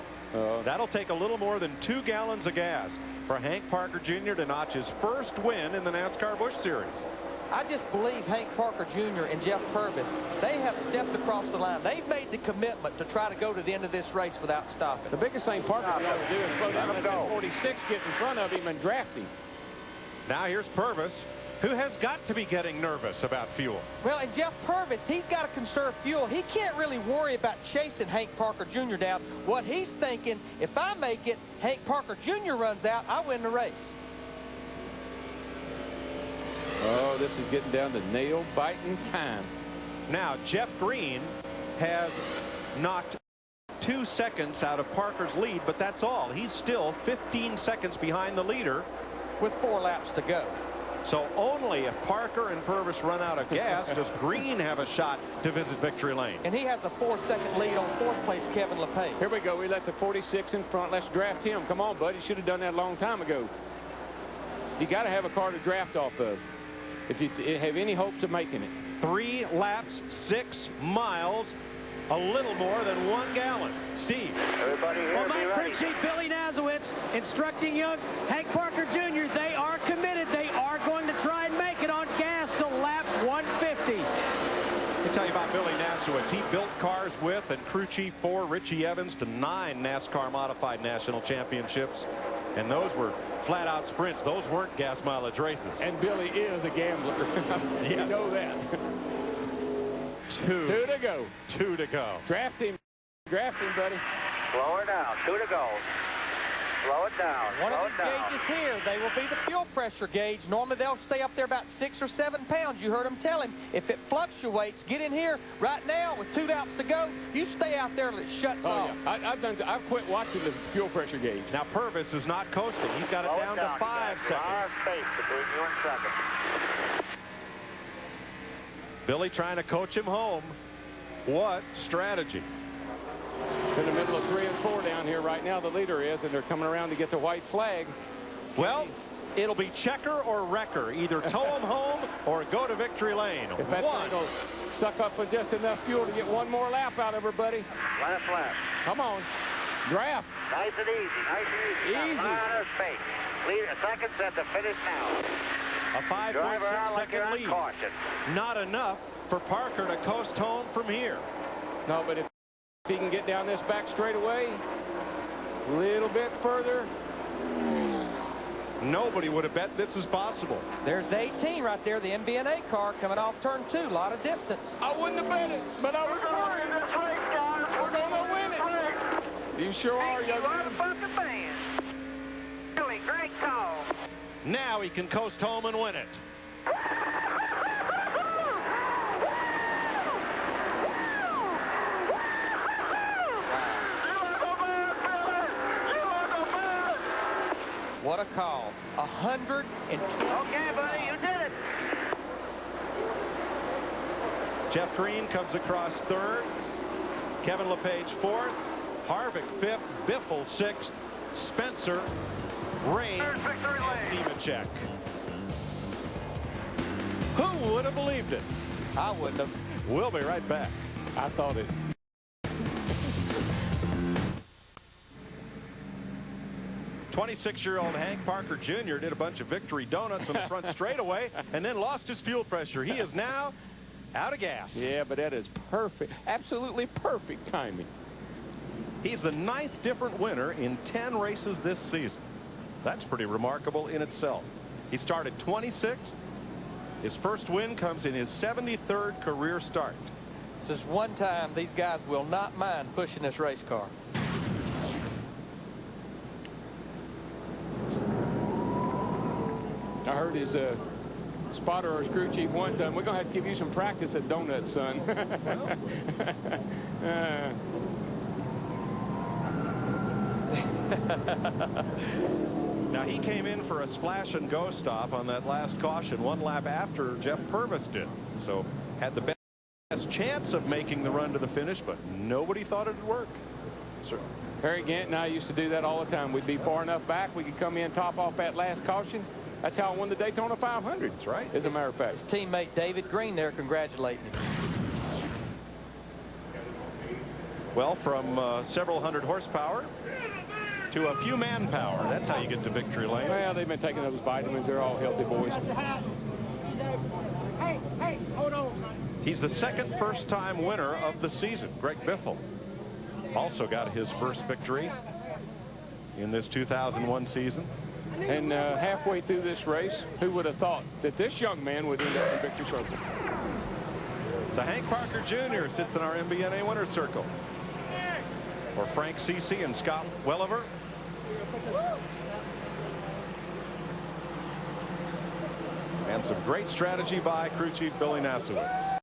That'll take a little more than 2 gallons of gas for Hank Parker Jr. to notch his first win in the NASCAR Busch Series. I just believe Hank Parker Jr. and Jeff Purvis, they have stepped across the line. They've made the commitment to try to go to the end of this race without stopping. The biggest thing Parker got to do is slow down and let 46 get in front of him and draft him. Now here's Purvis, who has got to be getting nervous about fuel. Well, and Jeff Purvis, he's got to conserve fuel. He can't really worry about chasing Hank Parker Jr. down. What he's thinking, if I make it, Hank Parker Jr. runs out, I win the race. Oh, this is getting down to nail-biting time. Now, Jeff Green has knocked 2 seconds out of Parker's lead, but that's all. He's still 15 seconds behind the leader with 4 laps to go. So only if Parker and Purvis run out of gas does Green have a shot to visit victory lane. And he has a 4-second lead on 4th place Kevin LePage. Here we go. We let the 46 in front. Let's draft him. Come on, bud. You should have done that a long time ago. You got to have a car to draft off of if you have any hopes of making it. 3 laps, 6 miles, a little more than 1 gallon. Steve. Everybody here, well, Mike Pritchett, Billy Nazowitz instructing young Hank Parker Jr. They are committed. They are going to try and make it on gas to lap 150. Let me tell you about Billy Nazowitz. He built cars with and crew chief for Richie Evans to 9 NASCAR modified national championships. And those were flat-out sprints. Those weren't gas mileage races. And Billy is a gambler. You know that. 2 to go. 2 to go. Draft him. Draft him, buddy. Slow her down. 2 to go. Slow it down. One of these gauges here, they will be the fuel pressure gauge. Normally they'll stay up there about 6 or 7 pounds. You heard him tell him, if it fluctuates, get in here right now with 2 laps to go. You stay out there till it shuts off. Yeah. I've quit watching the fuel pressure gauge. Now Purvis is not coasting. He's got it down to 5 seconds. Space between you and second. Billy trying to coach him home. What strategy? In the middle of 3 and 4 down here right now, the leader is, and they're coming around to get the white flag. Well, it'll be checker or wrecker. Either tow him home or go to victory lane. If that thing will suck up with just enough fuel to get 1 more lap out of her, buddy. Last lap. Come on. Draft. Nice and easy. Nice and easy. Easy. On her space. Leader, second set to finish now. A 5.6 second lead. Not enough for Parker to coast home from here. No, but if he can get down this back straightaway a little bit further. Nobody would have bet this is possible. There's the 18 right there, the MBNA car coming off turn 2. A lot of distance. I wouldn't have bet it, but I was worried. This race, guys. We're going to win it. You sure are, young man. Billy, great call. Now he can coast home and win it. What a call. 120. Okay, buddy, you did it. Jeff Green comes across 3rd. Kevin LePage 4th. Harvick 5th. Biffle 6th. Spencer, Rain, and Nemechek. Who would have believed it? I wouldn't have. We'll be right back. I thought it. 26-year-old Hank Parker Jr. did a bunch of victory donuts on the front straightaway and then lost his fuel pressure. He is now out of gas. Yeah, but that is perfect, absolutely perfect timing. He's the 9th different winner in 10 races this season. That's pretty remarkable in itself. He started 26th. His first win comes in his 73rd career start. This is one time these guys will not mind pushing this race car. I heard his spotter or his crew chief one time, we're going to have to give you some practice at donuts, son. Now, he came in for a splash and go stop on that last caution 1 lap after Jeff Purvis did. So had the best chance of making the run to the finish, but nobody thought it would work. Sir. Harry Gant and I used to do that all the time. We'd be far enough back, we could come in, top off that last caution. That's how I won the Daytona 500. That's right. As a matter of fact. His teammate David Green there congratulating him. Well, from several hundred horsepower to a few manpower. That's how you get to victory lane. Well, they've been taking those vitamins. They're all healthy boys. Hey, hold on. He's the second first-time winner of the season. Greg Biffle also got his first victory in this 2001 season. And halfway through this race, who would have thought that this young man would end up in victory circle? So Hank Parker Jr. sits in our MBNA winner's circle. For Frank Cece and Scott Welliver. And some great strategy by crew chief Billy Nasowitz.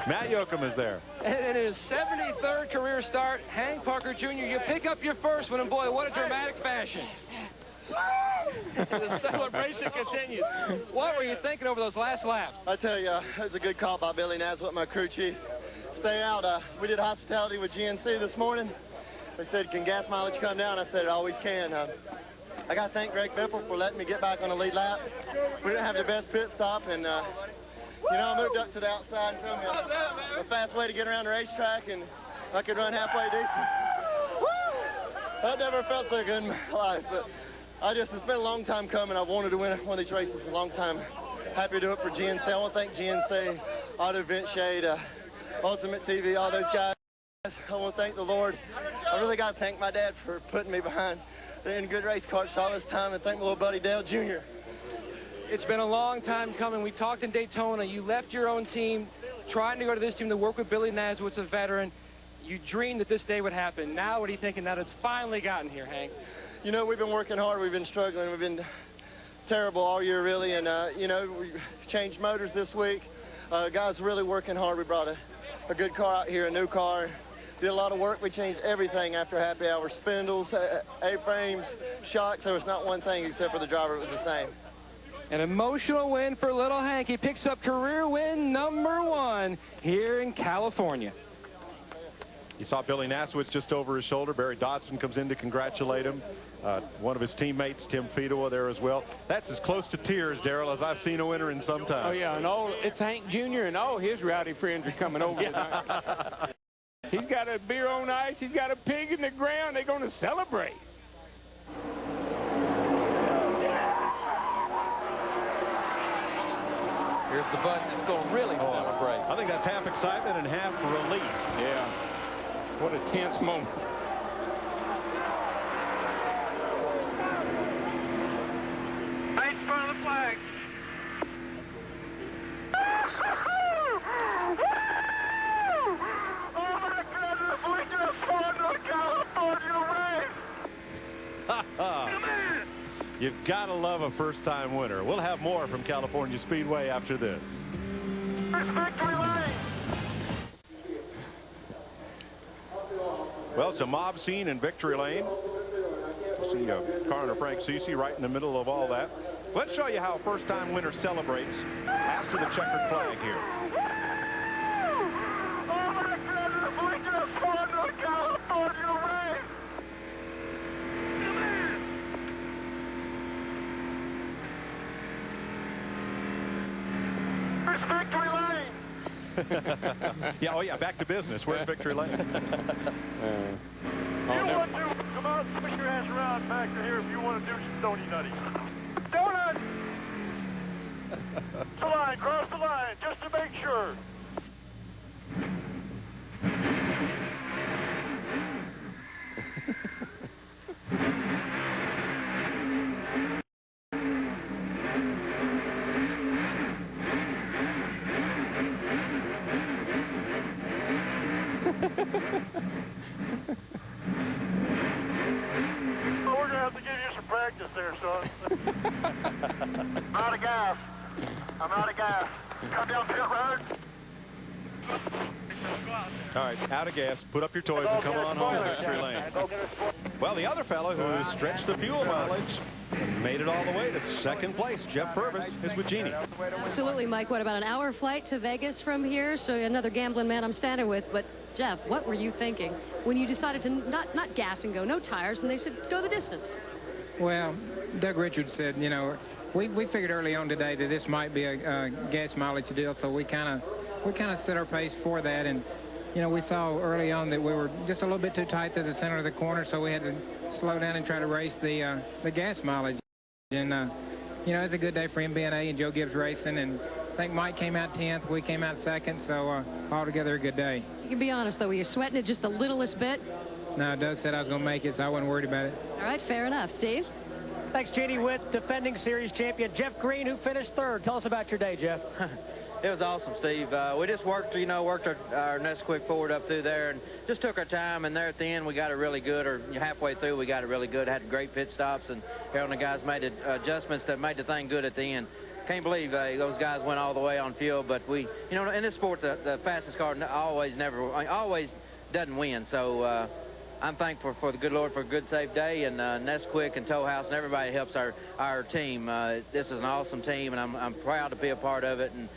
Matt Yoakum is there. And in his 73rd career start, Hank Parker Jr., you pick up your first one, and boy, what a dramatic fashion. The celebration continues. What were you thinking over those last laps? I tell you, it was a good call by Billy Nasowitz, my crew chief. Stay out. We did hospitality with GNC this morning. They said, can gas mileage come down? I said, it always can. I got to thank Greg Biffle for letting me get back on the lead lap. We didn't have the best pit stop, and you know, I moved up to the outside and found me a fast way to get around the racetrack, and I could run halfway decent. Woo! That never felt so good in my life, but it's been a long time coming. I've wanted to win one of these races a long time. Happy to do it for GNC. I want to thank GNC, Auto Vent Shade, Ultimate TV, all those guys. I want to thank the Lord. I really got to thank my dad for putting me behind in good race cars for all this time, and thank my little buddy Dale Jr. It's been a long time coming. We talked in Daytona. You left your own team, trying to go to this team to work with Billy Nasowitz, a veteran. You dreamed that this day would happen. Now what are you thinking that it's finally gotten here, Hank? You know, we've been working hard. We've been struggling. We've been terrible all year, really. And, you know, we changed motors this week. Guys really working hard. We brought a good car out here, a new car. Did a lot of work. We changed everything after happy hour. Spindles, A-frames, shocks. There was not one thing except for the driver. It was the same. An emotional win for little Hank. He picks up career win #1 here in California. You saw Billy Nasowitz just over his shoulder. Barry Dodson comes in to congratulate him. One of his teammates, Tim Fedewa, there as well. That's as close to tears, Darrell, as I've seen a winner in some time. Oh, yeah, and it's Hank Jr. and all his rowdy friends are coming over tonight. He's got a beer on ice. He's got a pig in the ground. They're going to celebrate. Here's the bunch that's going to really celebrate. I think that's half excitement and half relief. Yeah. What a tense moment. Thanks for the flag. Oh my goodness, we just won the California race. You've got to love a first-time winner. We'll have more from California Speedway after this. Victory lane. Well, it's a mob scene in Victory Lane. See coroner Frank Cece right in the middle of all that. Let's show you how a first-time winner celebrates after the checkered flag here. Oh my goodness, we just won the California race. Yeah, oh yeah, back to business. Where's Victory Lane? You want to come out, push your ass around back to here if you want to do some Stony Nutty. Donut! The line, cross the line, just to make sure. We're gonna have to give you some practice there, son. I'm out of gas. I'm out of gas. Come down pit road. All right, out of gas. Put up your toys and come on home to Victory Lane. Well, the other fellow who stretched the fuel mileage and made it all the way to second place, Jeff Purvis, is with Jeannie. Absolutely, Mike. What, about an hour flight to Vegas from here? So another gambling man I'm standing with. But, Jeff, what were you thinking when you decided to not gas and go, no tires, and they said go the distance? Well, Doug Richards said, you know, we figured early on today that this might be a gas mileage deal, so we kind of set our pace for that. And, you know, we saw early on that we were just a little bit too tight to the center of the corner, so we had to slow down and try to race the gas mileage. And, you know, it's a good day for MBNA and Joe Gibbs Racing. And I think Mike came out 10th, we came out 2nd, so altogether a good day. You can be honest, though, were you sweating it just the littlest bit? No, Doug said I was going to make it, so I wasn't worried about it. All right, fair enough. Steve? Thanks, Jeannie, with defending series champion Jeff Green, who finished 3rd. Tell us about your day, Jeff. It was awesome, Steve. We just worked our Nesquik forward up through there and just took our time. And there at the end, we got it really good, or halfway through, we got it really good. Had great pit stops, and Harold and the guys made adjustments that made the thing good at the end. Can't believe those guys went all the way on fuel, but we, you know, in this sport, the fastest car always doesn't win. So I'm thankful for the good Lord for a good, safe day, and Nesquik and Tow House and everybody helps our team. This is an awesome team, and I'm proud to be a part of it. And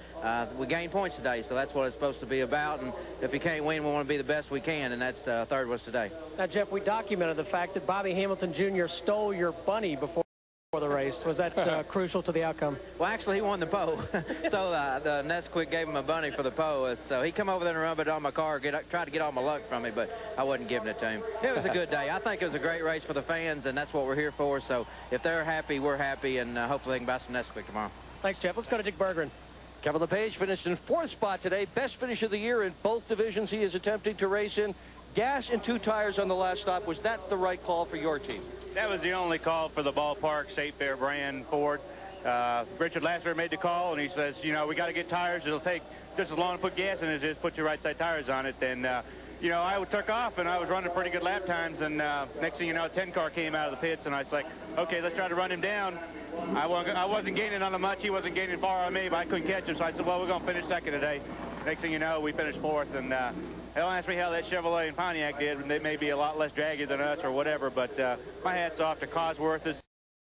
we gained points today, so that's what it's supposed to be about. And if we can't win, we want to be the best we can, and that's 3rd was today. Now, Jeff, we documented the fact that Bobby Hamilton Jr. stole your bunny before the race. Was that crucial to the outcome? Well, actually, he won the pole. So the Nesquik gave him a bunny for the pole. So he come over there and rub it on my car, tried to get all my luck from me, but I wasn't giving it to him. It was a good day. I think it was a great race for the fans, and that's what we're here for. So if they're happy, we're happy, and hopefully they can buy some Nesquik tomorrow. Thanks, Jeff. Let's go to Dick Berggren. Kevin LePage finished in 4th spot today. Best finish of the year in both divisions he is attempting to race in. Gas and 2 tires on the last stop. Was that the right call for your team? That was the only call for the ballpark, State Fair brand Ford. Richard Lasser made the call, and he says, you know, we got to get tires. It'll take just as long to put gas in as it is put your right side tires on it. And, you know, I took off, and I was running pretty good lap times. And next thing you know, a 10 car came out of the pits, and I was like, okay, let's try to run him down. I wasn't gaining on him much. He wasn't gaining far on me, but I couldn't catch him. So I said, well, we're going to finish 2nd today. Next thing you know, we finished 4th. And don't ask me how that Chevrolet and Pontiac did. They may be a lot less draggy than us or whatever, but my hat's off to Cosworth. This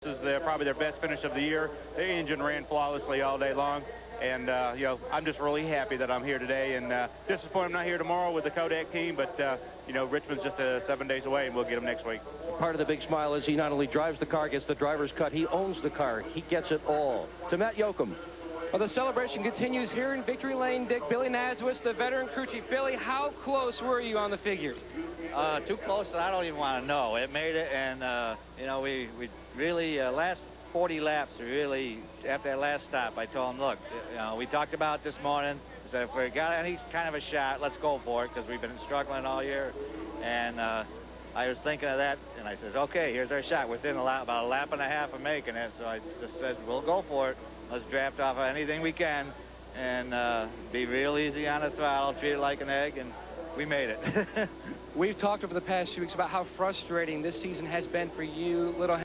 is probably their best finish of the year. The engine ran flawlessly all day long. And, you know, I'm just really happy that I'm here today. And disappointed I'm not here tomorrow with the Kodak team, but, you know, Richmond's just 7 days away, and we'll get them next week. Part of the big smile is he not only drives the car, gets the driver's cut, he owns the car. He gets it all. To Matt Yoakum. Well, the celebration continues here in Victory Lane. Dick, Billy Nazareth, the veteran crew chief. Billy, how close were you on the figure? Too close, I don't even want to know. It made it, and, you know, we really, last 40 laps, really, after that last stop, I told him, look, you know, we talked about it this morning. I said, if we got any kind of a shot, let's go for it, because we've been struggling all year. And I was thinking of that, and I said, okay, here's our shot. Within about a lap and a half of making it, so I just said, we'll go for it. Let's draft off anything we can and be real easy on the throttle, treat it like an egg, and we made it. We've talked over the past few weeks about how frustrating this season has been for you, Little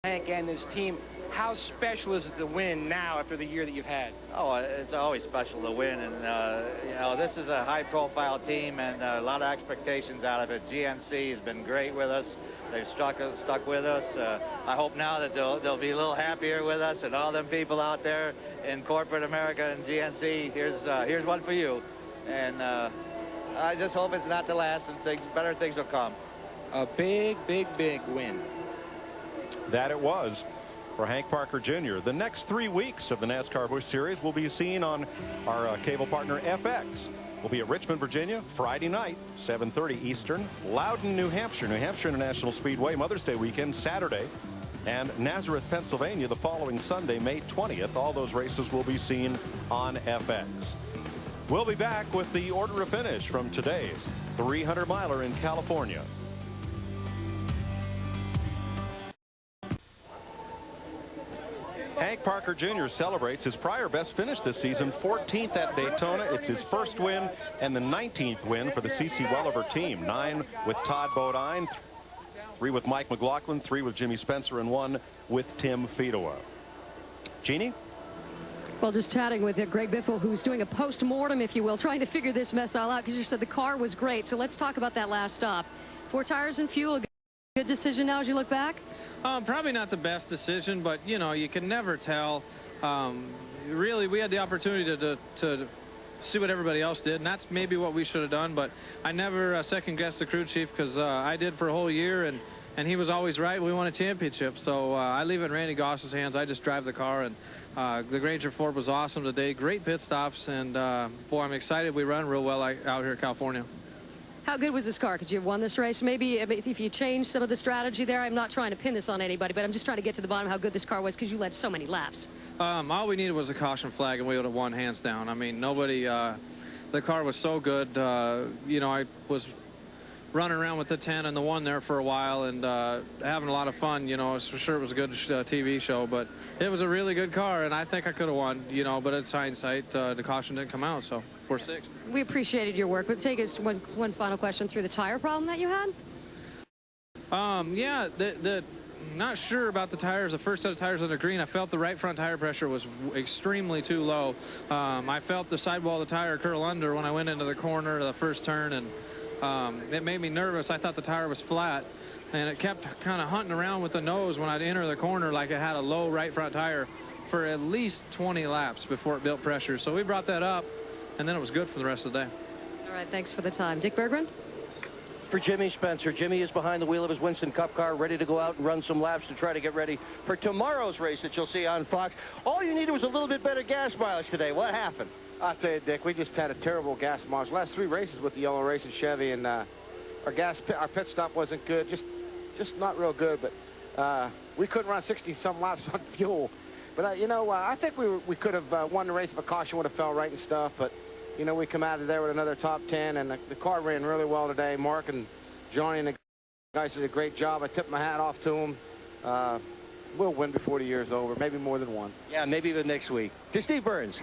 Hank, and this team. How special is it to win now after the year that you've had? Oh, it's always special to win, and you know, this is a high-profile team, and a lot of expectations out of it. GNC has been great with us. They've stuck with us. I hope now that they'll be a little happier with us, and all them people out there in corporate America and GNC. Here's one for you, and I just hope it's not the last, and better things will come. A big, big, big win. That it was. for Hank Parker Jr. The next 3 weeks of the NASCAR Busch Series will be seen on our cable partner FX. We'll be at Richmond, Virginia, Friday night, 7:30 Eastern. Loudon, New Hampshire International Speedway, Mother's Day weekend, Saturday. And Nazareth, Pennsylvania, the following Sunday, May 20th. All those races will be seen on FX. We'll be back with the order of finish from today's 300-miler in California. Hank Parker Jr. celebrates his prior best finish this season, 14th at Daytona. It's his first win and the 19th win for the C.C. Welliver team. 9 with Todd Bodine, 3 with Mike McLaughlin, 3 with Jimmy Spencer, and 1 with Tim Fedowa. Jeannie? Well, just chatting with Greg Biffle, who's doing a post-mortem, if you will, trying to figure this mess all out, because you said the car was great. So let's talk about that last stop. 4 tires and fuel. Good decision now as you look back? Probably not the best decision, but, you know, you can never tell. Really, we had the opportunity to see what everybody else did, and that's maybe what we should have done, but I never second-guessed the crew chief, because I did for a whole year, and he was always right. We won a championship, so I leave it in Randy Goss's hands. I just drive the car, and the Granger Ford was awesome today. Great pit stops, and boy, I'm excited we run real well out here in California. How good was this car? Because you've won this race. Maybe if you change some of the strategy there, I'm not trying to pin this on anybody, but I'm just trying to get to the bottom of how good this car was, because you led so many laps. All we needed was a caution flag, and we would have won hands down. I mean, nobody, the car was so good. You know, I was running around with the 10 and the 1 there for a while, and having a lot of fun. You know, for sure it was a good TV show, but it was a really good car, and I think I could have won, you know, but it's hindsight. The caution didn't come out, so we're 6th. We appreciated your work, but take us to one final question through the tire problem that you had. Yeah, not sure about the tires. The first set of tires on the green, I felt the right front tire pressure was extremely too low. I felt the sidewall of the tire curl under when I went into the corner of the first turn, and it made me nervous. I thought the tire was flat, and it kept kind of hunting around with the nose when I'd enter the corner like it had a low right front tire for at least 20 laps before it built pressure. So we brought that up, and then it was good for the rest of the day. All right, thanks for the time. Dick Berggren? For Jimmy Spencer. Jimmy is behind the wheel of his Winston Cup car, ready to go out and run some laps to try to get ready for tomorrow's race that you'll see on Fox. All you needed was a little bit better gas mileage today. What happened? I'll tell you, Dick, we just had a terrible gas mileage. Last 3 races with the Yellow Racing Chevy, and our pit stop wasn't good. Just not real good, but we couldn't run 60-some laps on fuel. But, you know, I think we could have won the race if a caution would have fell right and stuff, but you know, we come out of there with another top 10, and the car ran really well today. Mark and Johnny and the guys did a great job. I tipped my hat off to them. We'll win before the year's over, maybe more than one. Yeah, maybe even next week. To Steve Burns.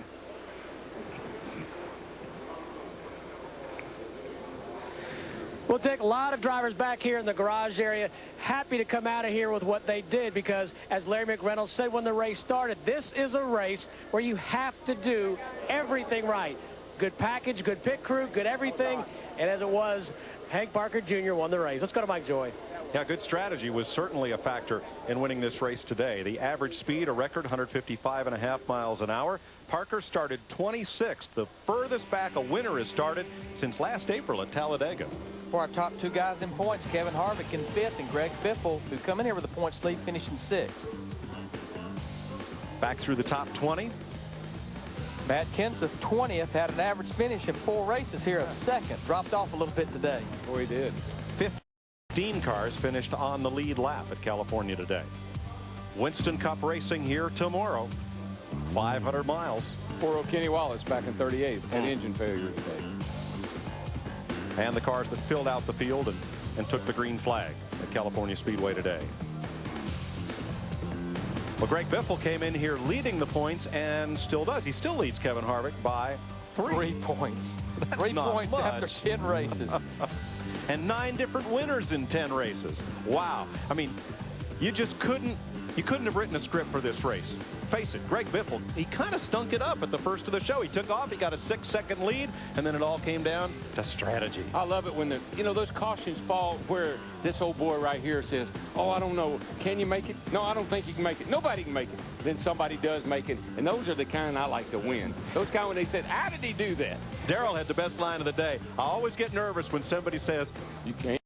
We'll take a lot of drivers back here in the garage area, happy to come out of here with what they did, because as Larry McReynolds said when the race started, this is a race where you have to do everything right. Good package, good pit crew, good everything. And as it was, Hank Parker Jr. won the race. Let's go to Mike Joy. Yeah, good strategy was certainly a factor in winning this race today. The average speed, a record 155.5 miles an hour. Parker started 26th, the furthest back a winner has started since last April at Talladega. For our top 2 guys in points, Kevin Harvick in 5th and Greg Biffle, who come in here with a points lead, finishing 6th. Back through the top 20. Matt Kenseth, 20th, had an average finish in 4 races here of 2nd. Dropped off a little bit today. Oh, he did. 15 cars finished on the lead lap at California today. Winston Cup racing here tomorrow. 500 miles. Poor old Kenny Wallace back in 38th had engine failure today. And the cars that filled out the field and took the green flag at California Speedway today. Well, Greg Biffle came in here leading the points and still does. He still leads Kevin Harvick by 3 points. That's 3 not points much. after 10 races. And 9 different winners in 10 races. Wow. I mean, you couldn't have written a script for this race. Face it, Greg Biffle, he kind of stunk it up at the first of the show. He took off, he got a 6-second lead, and then it all came down to strategy. I love it when those cautions fall where this old boy right here says, oh, I don't know, can you make it? No, I don't think you can make it. Nobody can make it. Then somebody does make it, and those are the kind I like to win. Those kind when they said, how did he do that? Darrell had the best line of the day. I always get nervous when somebody says, you can't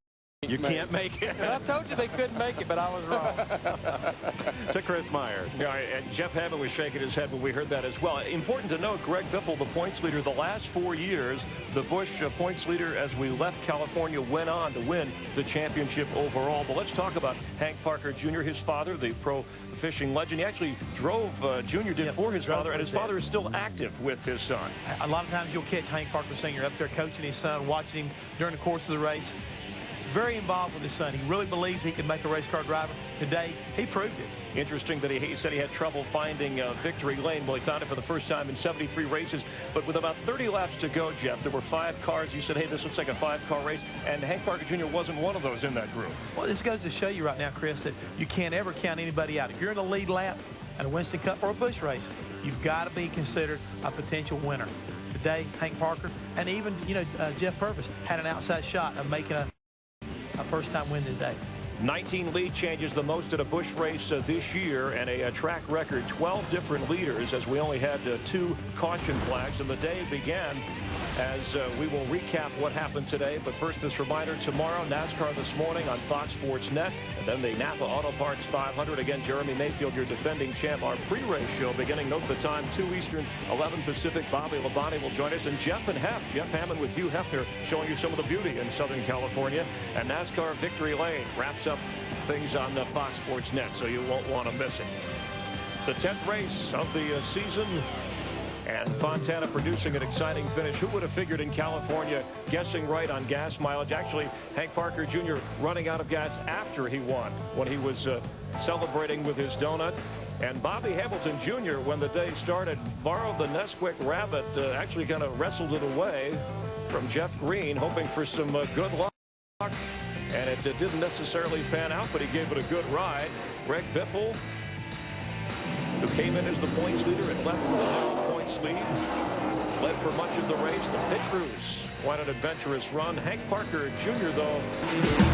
You can't make it. I told you they couldn't make it, but I was wrong. To Chris Myers. Yeah, and Jeff Hammond was shaking his head when we heard that as well. Important to note, Greg Biffle, the points leader the last 4 years, the Busch points leader as we left California, went on to win the championship overall. But let's talk about Hank Parker Jr., his father, the pro fishing legend. He actually drove, Junior did for his father, and his father is still active with his son. A lot of times you'll catch Hank Parker Sr. up there coaching his son, watching him during the course of the race. Very involved with his son. He really believes he can make a race car driver. Today, he proved it. Interesting that he said he had trouble finding victory lane. Well, he found it for the first time in 73 races. But with about 30 laps to go, Jeff, there were 5 cars. You said, hey, this looks like a 5-car race. And Hank Parker Jr. wasn't one of those in that group. Well, this goes to show you right now, Chris, that you can't ever count anybody out. If you're in a lead lap at a Winston Cup or a Busch race, you've got to be considered a potential winner. Today, Hank Parker and even, Jeff Purvis had an outside shot of making a first-time win today. 19 lead changes, the most at a Busch race this year, and a track record 12 different leaders, as we only had 2 caution flags. And the day began as we will recap what happened today. But first, this reminder, tomorrow, NASCAR this morning on Fox Sports Net, and then the Napa Auto Parts 500. Again, Jeremy Mayfield, your defending champ. Our pre-race show beginning, note the time, 2 Eastern, 11 Pacific. Bobby Labonte will join us, and Jeff and Jeff Hammond with Hugh Hefner, showing you some of the beauty in Southern California. And NASCAR Victory Lane wraps up things on the Fox Sports Net, so you won't want to miss it. The 10th race of the season, and Fontana producing an exciting finish. Who would have figured in California, guessing right on gas mileage? Actually, Hank Parker Jr. running out of gas after he won, when he was celebrating with his donut. And Bobby Hamilton Jr., when the day started, borrowed the Nesquik Rabbit, actually kind of wrestled it away from Jeff Green, hoping for some good luck. And it didn't necessarily pan out, but he gave it a good ride. Greg Biffle, who came in as the points leader and left the points lead, led for much of the race. The pit crews, quite an adventurous run. Hank Parker Jr., though,